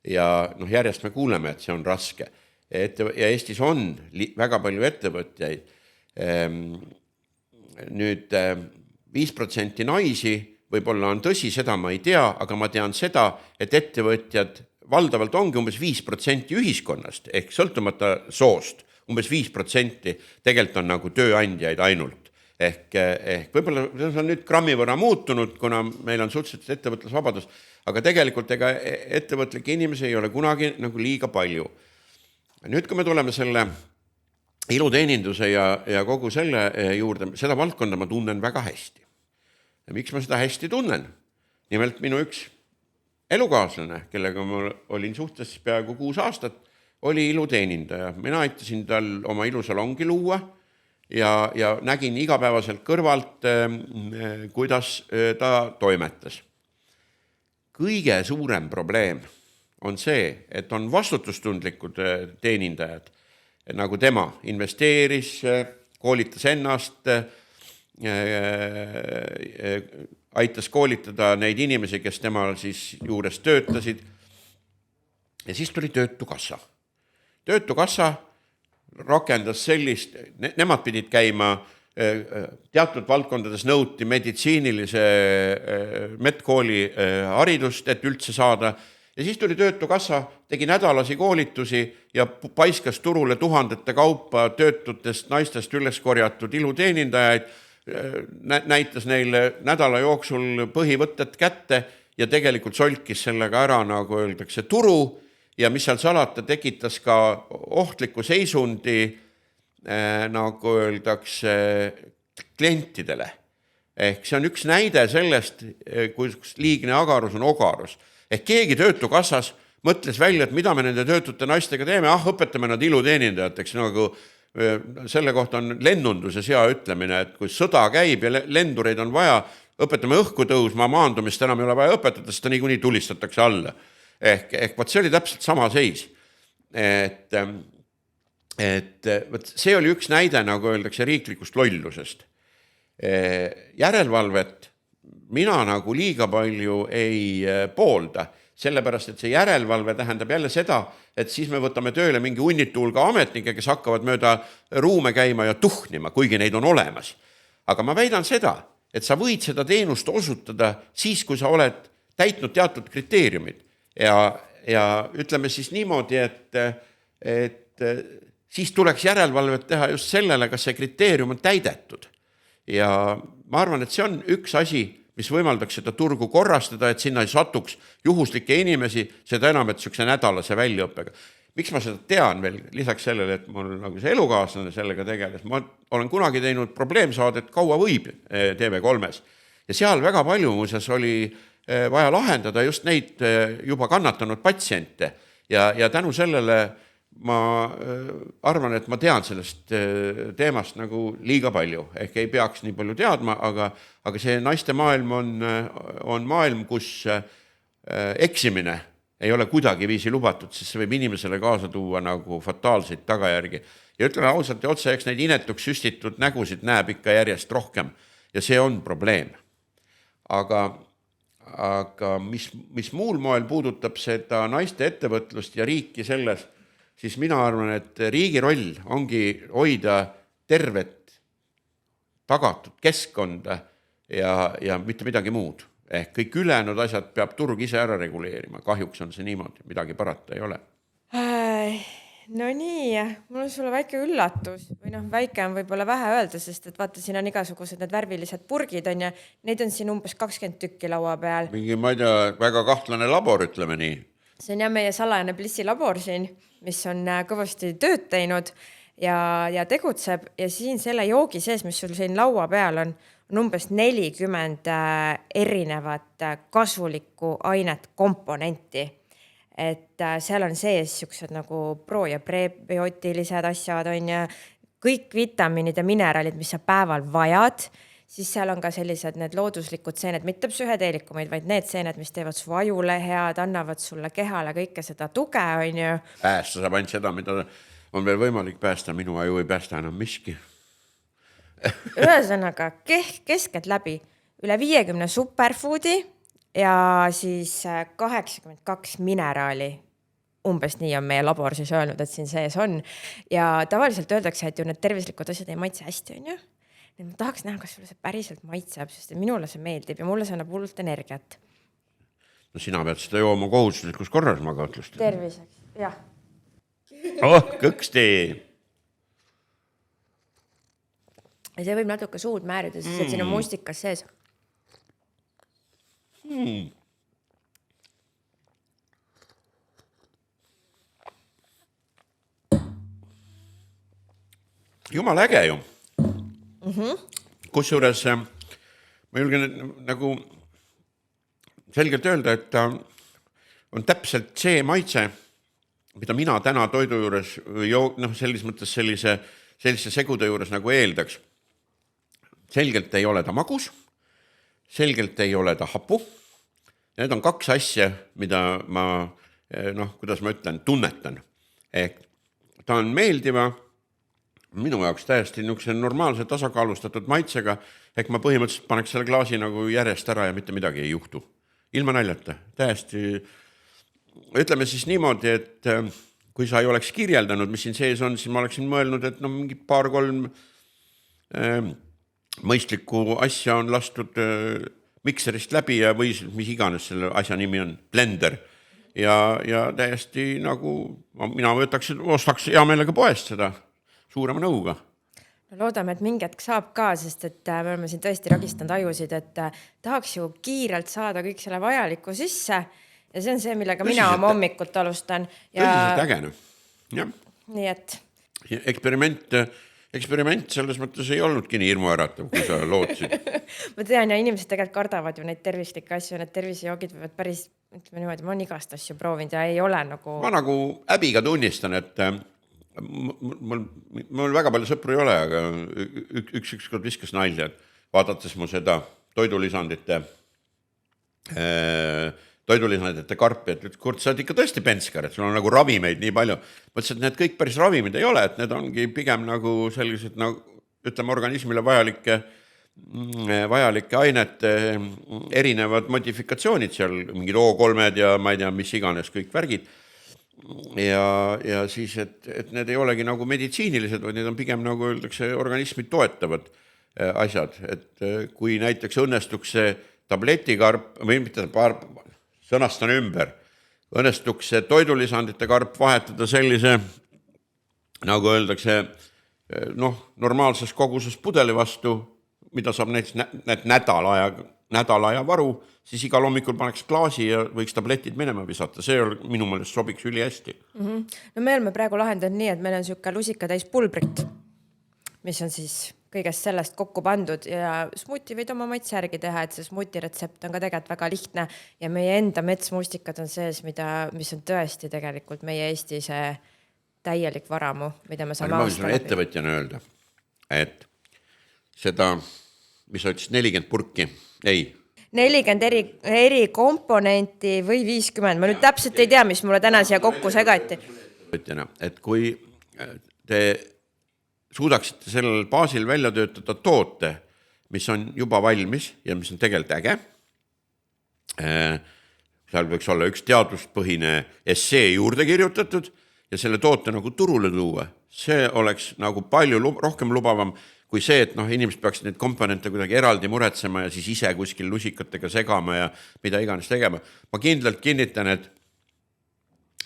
Ja järjest me kuuleme, et see on raske. Ja Eestis on väga palju ettevõtjaid. Nüüd 5% naisi võib-olla on tõsi, seda ma ei tea, aga ma tean seda, et ettevõtjad valdavalt ongi umbes 5% ühiskonnast, ehk sõltumata soost, umbes 5% tegelikult on nagu tööandjaid ainult. Ehk võib-olla see on nüüd grammi võrra muutunud, kuna meil on suhteliselt ettevõtlusvabadus, aga tegelikult ega ettevõtlikke inimesi ei ole kunagi nagu liiga palju. Nüüd, kui me tuleme selle iluteeninduse ja kogu selle juurde, seda valdkonda ma tunnen väga hästi. Ja miks ma seda hästi tunnen? Nimelt minu üks elukaaslane, kellega ma olin suhtes peaaegu 6 aastat, oli iluteenindaja. Mina aitasin tal oma ilusalongi luua ja nägin igapäevaselt kõrvalt, kuidas ta toimetas. Kõige suurem probleem on see, et on vastutustundlikud teenindajad, nagu tema investeeris, koolitas ennast, aitas koolitada neid inimesi, kes temal siis juures töötasid. Ja siis tuli Töötukassa. Töötukassa rakendas sellist, nemad pidid käima teatud valdkondades nõuti meditsiinilise medkooli haridust, et üldse saada. Ja siis tuli Töötukassa, tegi nädalasi koolitusi ja paiskas turule tuhandete kaupa töötutest naistest üles korjatud iluteenindajaid, näitas neile nädala jooksul põhivõtted kätte ja tegelikult solkis sellega ära, nagu öeldakse, turu ja mis seal salata, tekitas ka ohtliku seisundi, nagu öeldakse, klientidele. Ehk see on üks näide sellest, kus liigne agarus on ogarus. Ehk keegi Töötukassas mõtles välja, et mida me nende töötute naistega teeme, õpetame nad iluteenindajateks, nagu selle kohta on lennunduses hea ütlemine, et kui sõda käib ja lendureid on vaja, õpetame õhku tõusma, maandumist enam ei ole vaja õpetada, sest ta niikuinii tulistatakse alla. Ehk see oli täpselt sama seis. Et see oli üks näide, nagu öeldakse, riiklikust lollusest. Järelevalvet mina nagu liiga palju ei poolda, sellepärast, et see järelevalve tähendab jälle seda, et siis me võtame tööle mingi hunnitu hulga ametnike, kes hakkavad mööda ruume käima ja tuhnima, kuigi neid on olemas. Aga ma väidan seda, et sa võid seda teenust osutada siis, kui sa oled täitnud teatud kriteeriumid. Ja ütleme siis niimoodi, et siis tuleks järelevalvet teha just sellele, kas see kriteerium on täidetud. Ja ma arvan, et see on üks asi, mis võimaldaks seda turgu korrastada, et sinna ei satuks juhuslikke inimesi, seda enam, et sükse nädalase väljaõppega. Miks ma seda tean veel, lisaks sellele, et mul nagu see elukaaslane sellega tegeles, ma olen kunagi teinud probleemsaadet Kaua võib TV3-s ja seal väga palju muuseas oli vaja lahendada just neid juba kannatanud patsiente ja tänu sellele ma arvan, et ma tean sellest teemast nagu liiga palju, ehk ei peaks nii palju teadma, aga see naiste maailm on maailm, kus eksimine ei ole kuidagi viisi lubatud, sest see võib inimesele kaasa tuua nagu fataalseid tagajärgi. Ja ütleme ausalt ja otse, eks neid inetuks süstitud nägusid näeb ikka järjest rohkem ja see on probleem. Aga mis muul moel puudutab seda naiste ettevõtlust ja riiki selles, siis mina arvan, et riigi roll ongi hoida tervet, tagatud keskkonda ja mitte midagi muud. Ehk kõik ülejäänud asjad peab turg ise ära reguleerima. Kahjuks on see niimoodi, midagi parata ei ole. No nii, mul on sulle väike üllatus. Või väike on võib-olla vähe öelda, sest et vaata, siin on igasugused need värvilised purgid on ja neid on siin umbes 20 tükki laua peal. Mingi, ma ei tea, väga kahtlane labor, ütleme nii. See on meie salajane Blissi labor siin, mis on kõvasti tööd teinud ja tegutseb ja siin selle joogi sees, mis sul siin laua peal on umbes 40 erinevat kasulikku ainet komponenti. Et seal on sees siuksed nagu pro- ja prebiotilised asjad on ja kõik vitamiinid ja mineraalid, mis sa päeval vajad, siis seal on ka sellised need looduslikud seened, mitte psühhedeelikumid, vaid need seened, mis teevad su ajule head, annavad sulle kehale kõike seda tuge, on ju. Päästa saab ainult seda, mida on veel võimalik päästa, minu aju ei päästa enam miski. Ühesõnaga, keskelt läbi üle 50 superfoodi ja siis 82 mineraali. Umbes nii on meie labor siis öelnud, et siin sees on. Ja tavaliselt öeldakse, et ju need tervislikud asjad ei maitse hästi, on ju. Nii ma tahaks näha, kas sulle see päriselt maitseb, sest minule see meeldib ja mulle see annab hullult energiat. No sina pead seda jooma kohustuslikus korras, ma kahtlustan. Terviseks, jah. Kõksti. Ja see võib natuke suud määrida, sest et siin on mustikas sees. Jumal äge ju. Kusjuures ma julgen nagu selgelt öelda, et ta on täpselt see maitse, mida mina täna toidu juures selles mõttes sellise segude juures nagu eeldaks. Selgelt ei ole ta magus, selgelt ei ole ta hapu. Need on kaks asja, mida ma, kuidas ma ütlen, tunnetan. Ehk ta on meeldiva, minu jaoks täiesti niisuguse normaalse tasakaalustatud maitsega, ehk ma põhimõtteliselt paneks selle klaasi nagu järjest ära ja mitte midagi ei juhtu. Ilma naljata, täiesti. Ütleme siis niimoodi, et kui sa ei oleks kirjeldanud, mis siin sees on, siis ma oleksin mõelnud, et mingi 2-3 mõistlikku asja on lastud mikserist läbi ja või mis iganes selle asja nimi on, blender. Ja täiesti nagu, mina ostaks hea meelega poest seda suurema nõuga. Loodame, et mingi hetk saab ka, sest et me oleme siin tõesti ragistanud ajusid, et tahaks ju kiirelt saada kõik selle vajaliku sisse ja see on see, millega mina oma hommikut alustan. Tõsiselt ägene. Ja. Nii et. Eksperiment selles mõttes ei olnudki nii hirmuäratav, kui sa lootsid. Ma tean ja inimesed tegelikult kardavad ju neid tervislikke asju, need tervisejoogid võivad päris, ütleme niimoodi, ma on igast asju proovinud ja ei ole nagu... Ma nagu häbiga tunnistan, et mul väga palju sõpru ei ole, aga ükskord viskas nalja, et vaadates mu seda toidulisandite karpi, et kord sa oled ikka tõesti penskar, et sul on nagu ravimeid nii palju. Mõtlesin, et need kõik päris ravimid ei ole, et need ongi pigem nagu sellised, nagu, ütleme, organismile vajalike ainete erinevad modifikatsioonid seal, mingid O3-d ja ma ei tea, mis iganes kõik värgid. Ja siis, et need ei olegi nagu meditsiinilised, vaid need on pigem nagu öeldakse organismi toetavad asjad. Et kui näiteks õnnestuks see tabletikarp, või mitte sõnastan ümber, õnnestuks see toidulisandite karp vahetada sellise, nagu öeldakse, normaalses koguses pudeli vastu, mida saab näiteks nädal aja varu, siis igal hommikul paneks klaasi ja võiks tabletid minema visata. See minu meelest sobiks üli hästi. No me oleme praegu lahendanud nii, et meil on siuke lusikatäis pulbrit, mis on siis kõigest sellest kokku pandud ja smuuti võid oma maitse järgi teha, et see smuuti retsept on ka tegelikult väga lihtne ja meie enda metsmustikad on sees, mis on tõesti tegelikult meie Eesti see täielik varamu, mida me saame aasta läbi. Ettevõtjana öelda, et seda, mis sa ütlesid, 40 purki, ei. 40 eri komponenti või 50. Ma nüüd täpselt ei tea, mis mulle täna siia kokku segati. Et kui te suudaksite sellel baasil välja töötada toote, mis on juba valmis ja mis on tegelikult äge, seal võiks olla üks teaduspõhine essee juurde kirjutatud ja selle toote nagu turule tuua, see oleks nagu palju rohkem lubavam kui see, et inimesed peaksid neid komponente kuidagi eraldi muretsema ja siis ise kuskil lusikatega segama ja mida iganes tegema. Ma kindlalt kinnitan,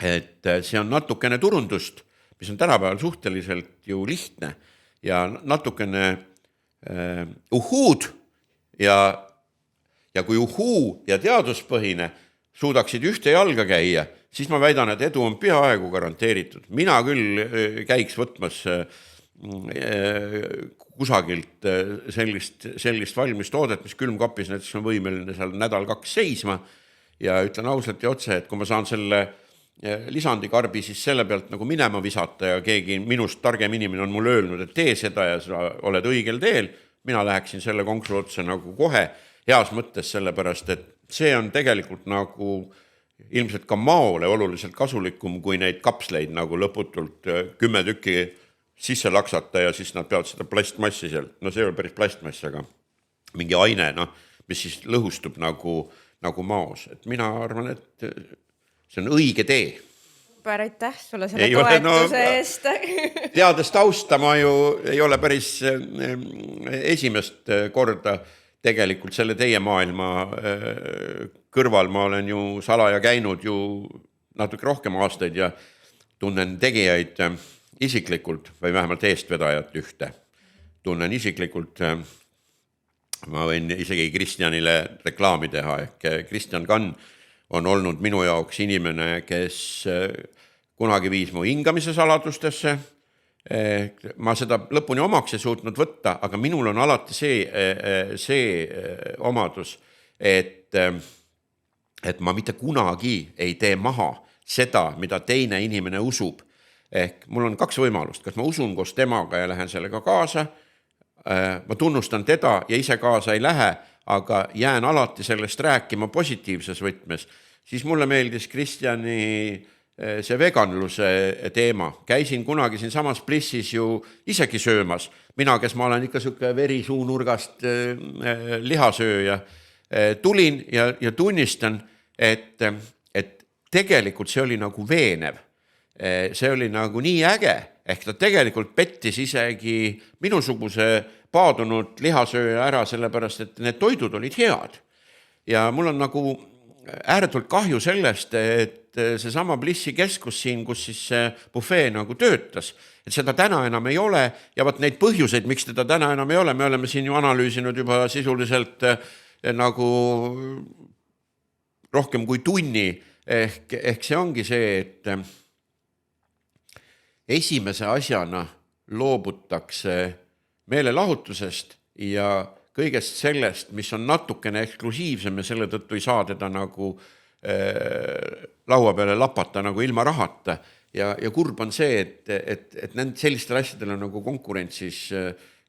et see on natukene turundust, mis on tänapäeval suhteliselt ju lihtne ja natukene uhuud ja kui uhuu ja teaduspõhine suudaksid ühte jalga käia, siis ma väidan, et edu on peaaegu garanteeritud. Mina küll käiks võtmas kusagilt sellist valmis toodet, mis külmkapis näiteks on võimeline seal nädal-2 seisma ja ütlen ausalt ja otse, et kui ma saan selle lisandikarbi siis selle pealt nagu minema visata ja keegi minust targem inimene on mulle öelnud, et tee seda ja sa oled õigel teel, mina läheksin selle konksu otsa nagu kohe heas mõttes sellepärast, et see on tegelikult nagu ilmselt ka maole oluliselt kasulikum kui neid kapsleid nagu lõputult 10 tükki sisse laksata ja siis nad peavad seda plastmassi seal, see ei ole päris plastmass, aga mingi aine, mis siis lõhustub nagu maos. Et mina arvan, et see on õige tee. Super, aitäh sulle selle toetuse eest. Teades tausta ma ju ei ole päris esimest korda tegelikult selle teie maailma kõrval. Ma olen ju salaja käinud ju natuke rohkem aastaid ja tunnen tegijaid isiklikult või vähemalt eestvedajat ühte. Tunnen isiklikult, ma võin isegi Kristjanile reklaami teha, ehk Kristjan Kann on olnud minu jaoks inimene, kes kunagi viis mu hingamise saladustesse, ma seda lõpuni omaks ei suutnud võtta, aga minul on alati see omadus, et ma mitte kunagi ei tee maha seda, mida teine inimene usub. Ehk mul on 2 võimalust, kas ma usun koos temaga ja lähen sellega kaasa, ma tunnustan teda ja ise kaasa ei lähe, aga jään alati sellest rääkima positiivses võtmes. Siis mulle meeldis Kristjani see veganluse teema. Käisin kunagi siin samas Plissis ju isegi söömas. Mina, kes ma olen ikka selline verisuunurgast lihasööja, tulin ja tunnistan, et tegelikult see oli nagu veenev. See oli nagu nii äge, ehk ta tegelikult pettis isegi minusuguse paadunud lihasööja ära, sellepärast, et need toidud olid head. Ja mul on nagu ääretult kahju sellest, et see sama Plissi keskus siin, kus siis see bufee nagu töötas, et seda täna enam ei ole ja vaat neid põhjuseid, miks teda täna enam ei ole, me oleme siin ju analüüsinud juba sisuliselt nagu rohkem kui tunni, ehk see ongi see, et esimese asjana loobutakse meelelahutusest ja kõigest sellest, mis on natukene eksklusiivsem ja selle tõttu ei saa teda nagu laua peale lapata nagu ilma rahata. Ja kurb on see, et sellistel asjadel on nagu konkurentsis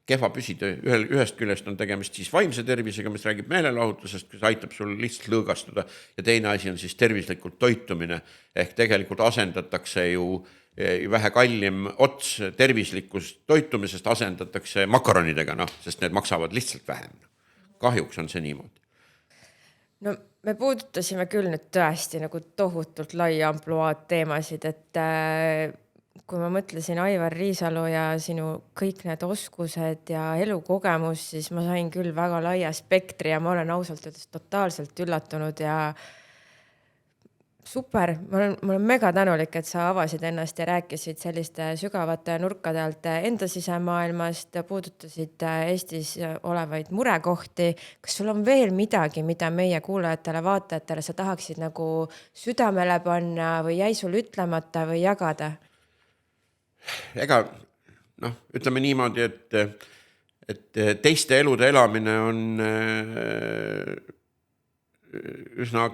kehva püsida. Ühest küljest on tegemist siis vaimse tervisega, mis räägib meelelahutusest, kes aitab sul lihtsalt lõõgastuda. Ja teine asi on siis tervislikult toitumine. Ehk tegelikult asendatakse ju vähe kallim ots tervislikust toitumisest asendatakse makaronidega, sest need maksavad lihtsalt vähem. Kahjuks on see niimoodi. No me puudutasime küll nüüd tõesti nagu tohutult laia ampluaad teemasid, et kui ma mõtlesin Aivar Riisalu ja sinu kõik need oskused ja elukogemus, siis ma sain küll väga laia spektri ja ma olen ausalt öeldes totaalselt üllatunud ja super, ma olen mega tänulik, et sa avasid ennast ja rääkisid selliste sügavate nurkade alt enda sisemaailmast, puudutasid Eestis olevaid murekohti. Kas sul on veel midagi, mida meie kuulajatele, vaatajatele sa tahaksid nagu südamele panna või jäi sul ütlemata või jagada? Ega, ütleme niimoodi, et teiste elude elamine on üsna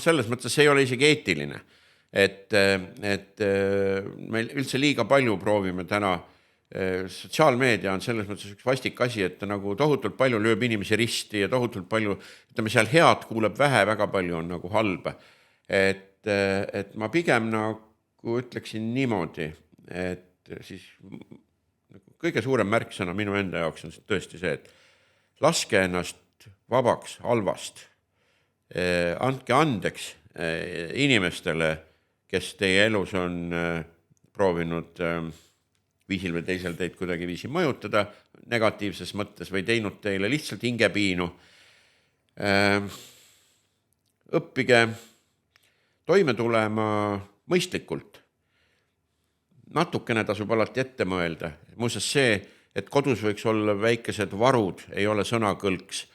selles mõttes see ei ole isegi eetiline, et meil üldse liiga palju proovime täna. Sotsiaalmeedia on selles mõttes üks vastik asi, et ta nagu tohutult palju lööb inimesi risti ja tohutult palju, ütleme seal head kuuleb vähe, väga palju on nagu halba. Et ma pigem nagu ütleksin niimoodi, et siis kõige suurem märksõna minu enda jaoks on tõesti see, et laske ennast vabaks halvast. Andke andeks inimestele, kes teie elus on proovinud viisil või teisel teid kuidagi viisi mõjutada negatiivses mõttes või teinud teile lihtsalt hingepiinu. Õppige toime tulema mõistlikult. Natukene tasub alati ette mõelda. Muuseas see, et kodus võiks olla väikesed varud, ei ole sõnakõlks.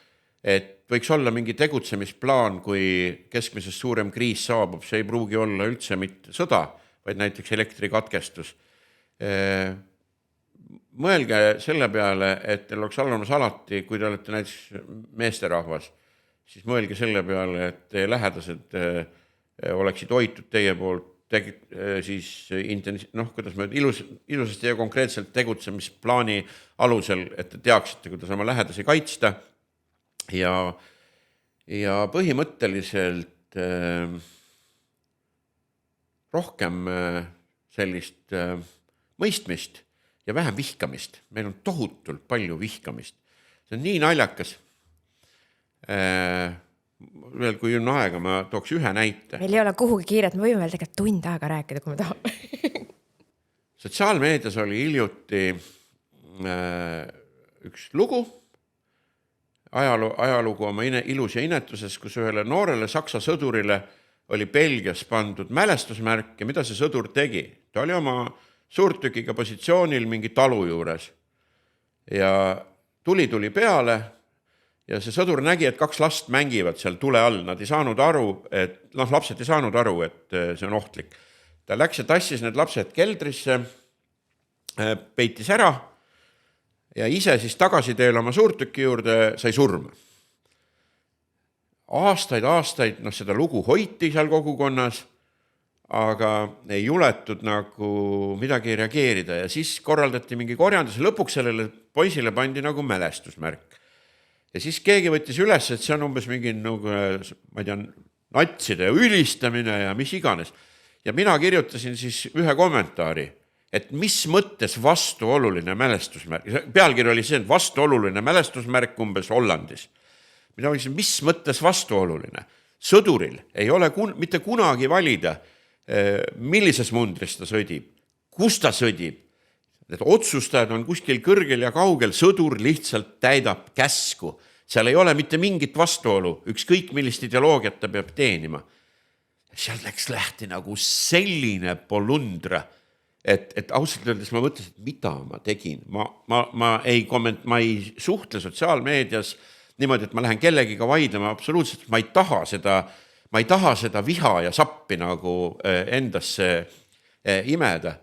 Et võiks olla mingi tegutsemisplaan, kui keskmisest suurem kriis saabub, see ei pruugi olla üldse mitte sõda, vaid näiteks elektrikatkestus. Mõelge selle peale, et teil oleks olemas alati, kui te olete näiteks meesterahvas, siis mõelge selle peale, et teie lähedased oleksid hoitud teie poolt siis kuidas me ilusasti ja konkreetselt tegutsemisplaani alusel, et te teaksite, kuidas oma lähedasi kaitsta. Ja põhimõtteliselt rohkem sellist mõistmist ja vähem vihkamist. Meil on tohutult palju vihkamist. See on nii naljakas. Veel kui on aega, ma tooks ühe näite. Meil ei ole kuhugi kiiret, me võime veel tegelikult tund aega rääkida, kui me tahame. Sotsiaalmeedias oli hiljuti üks lugu, ajalugu oma ilus ja inetuses, kus ühele noorele saksa sõdurile oli Belgias pandud mälestusmärk ja mida see sõdur tegi. Ta oli oma suurtükiga positsioonil mingi talu juures ja tuli peale ja see sõdur nägi, et 2 last mängivad seal tule all. Nad ei saanud aru, lapsed ei saanud aru, et see on ohtlik. Ta läks ja tassis need lapsed keldrisse peitis ära ja ise siis tagasiteel oma suurtüki juurde sai surma. Aastaid, seda lugu hoiti seal kogukonnas, aga ei juletud nagu midagi reageerida ja siis korraldati mingi korjandus ja lõpuks sellele poisile pandi nagu mälestusmärk. Ja siis keegi võttis üles, et see on umbes mingi nagu, ma ei tea, natside ülistamine ja mis iganes. Ja mina kirjutasin siis ühe kommentaari, et mis mõttes vastuoluline mälestusmärk. Pealkiri oli see, et vastuoluline mälestusmärk umbes Hollandis. Mina võiksin, mis mõttes vastuoluline? Sõduril ei ole mitte kunagi valida, millises mundris ta sõdib, kus ta sõdib. Need otsustajad on kuskil kõrgel ja kaugel, sõdur lihtsalt täidab käsku. Seal ei ole mitte mingit vastuolu, ükskõik millist ideoloogiat ta peab teenima. Seal läks lähti nagu selline polundra, et ausalt öeldes ma mõtlesin, et mida ma tegin. Ma ei suhtle sotsiaalmeedias niimoodi, et ma lähen kellegiga vaidlema absoluutselt, ma ei taha seda viha ja sappi nagu endasse imeda.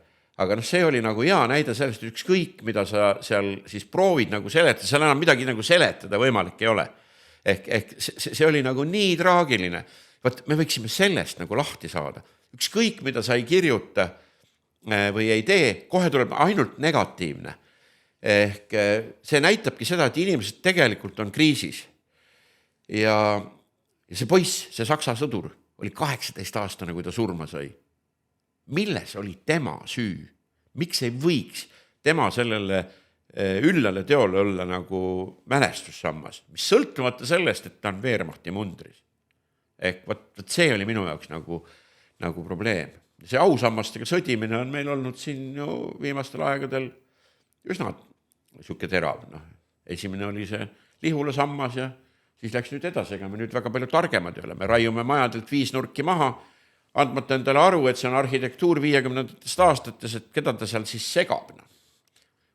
Aga see oli nagu hea näide sellest, et ükskõik, mida sa seal siis proovid nagu seletada, seal enam midagi nagu seletada võimalik ei ole. Ehk see oli nagu nii traagiline. Vaat me võiksime sellest nagu lahti saada. Ükskõik, mida sa ei kirjuta või ei tee, kohe tuleb ainult negatiivne. Ehk see näitabki seda, et inimesed tegelikult on kriisis. Ja see poiss, see saksa sõdur, oli 18-aastane, kui ta surma sai. Milles oli tema süü? Miks ei võiks tema sellele üllale teole olla nagu mälestussammas, mis sõltumata sellest, et ta on Wehrmachti mundris. Ehk võt see oli minu jaoks nagu probleem. See ausammastega sõdimine on meil olnud siin viimastel aegadel üsna siuke terav. Esimene oli see Lihula sammas ja siis läks nüüd edasi, ega me nüüd väga palju targemad ei ole. Me raiume majadelt 5 nurki maha, andmata endale aru, et see on arhitektuur 50. aastates, et keda ta seal siis segab.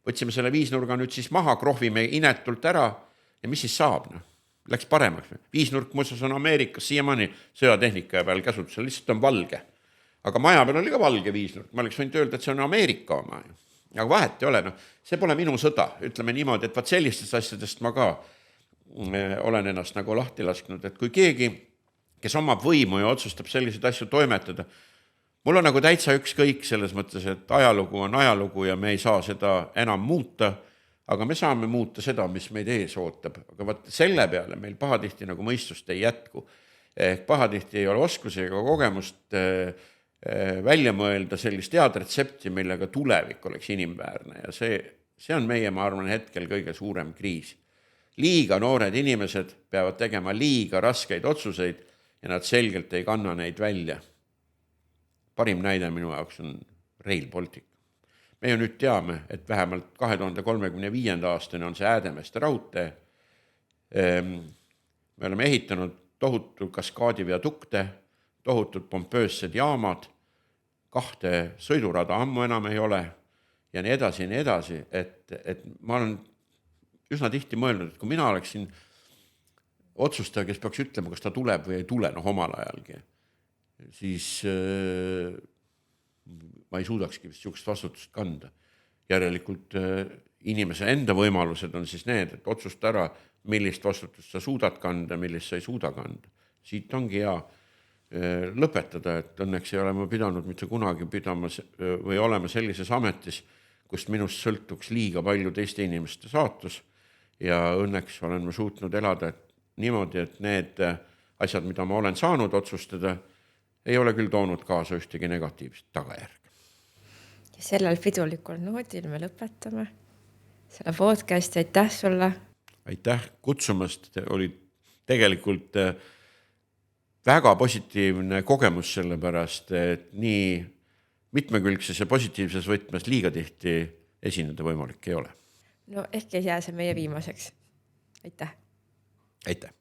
Võtsime selle 5 nurga nüüd siis maha, krohvime inetult ära ja mis siis saab? Läks paremaks. 5 nurk muuseas on Ameerikas siiamaani sõjatehnika peal käsutusel, lihtsalt on valge. Aga maja peal oli ka valge 5 nurk. Ma oleks võinud öelda, et see on Ameerika oma. Aga vahet ei ole. See pole minu sõda. Ütleme niimoodi, et vaat sellistest asjadest ma ka olen ennast nagu lahti lasknud. Et kui keegi, kes omab võimu ja otsustab selliseid asju toimetada, mul on nagu täitsa ükskõik selles mõttes, et ajalugu on ajalugu ja me ei saa seda enam muuta, aga me saame muuta seda, mis meid ees ootab. Aga vaat selle peale meil pahatihti nagu mõistust ei jätku. Ehk pahatihti ei ole oskusi ega kogemust välja mõelda sellist head retsepti, millega tulevik oleks inimväärne. Ja see on meie, ma arvan, hetkel kõige suurem kriis. Liiga noored inimesed peavad tegema liiga raskeid otsuseid ja nad selgelt ei kanna neid välja. Parim näide minu jaoks on Rail Baltic. Me ju nüüd teame, et vähemalt 2035. aastani on see Äädemeeste raudtee. Me oleme ehitanud tohutu kaskaadiviadukte, tohutud pompöössed jaamad, 2 sõidurada ammu enam ei ole ja nii edasi, et ma olen üsna tihti mõelnud, et kui mina oleksin otsustaja, kes peaks ütlema, kas ta tuleb või ei tule, omal ajalgi, siis ma ei suudakski vist niisugust vastutust kanda. Järelikult inimese enda võimalused on siis need, et otsusta ära, millist vastutust sa suudad kanda, millist sa ei suuda kanda. Siit ongi hea lõpetada, et õnneks ei ole ma pidanud mitte kunagi pidama või olema sellises ametis, kust minust sõltuks liiga palju teiste inimeste saatus ja õnneks olen ma suutnud elada niimoodi, et need asjad, mida ma olen saanud otsustada, ei ole küll toonud kaasa ühtegi negatiivset tagajärg. Ja sellel pidulikul noodil me lõpetame selle podcasti. Aitäh sulle! Aitäh kutsumast! Oli tegelikult väga positiivne kogemus selle pärast, et nii mitmekülgses ja positiivses võtmes liiga tihti esineda võimalik ei ole. No ehk ei jää see meie viimaseks. Aitäh! Aitäh!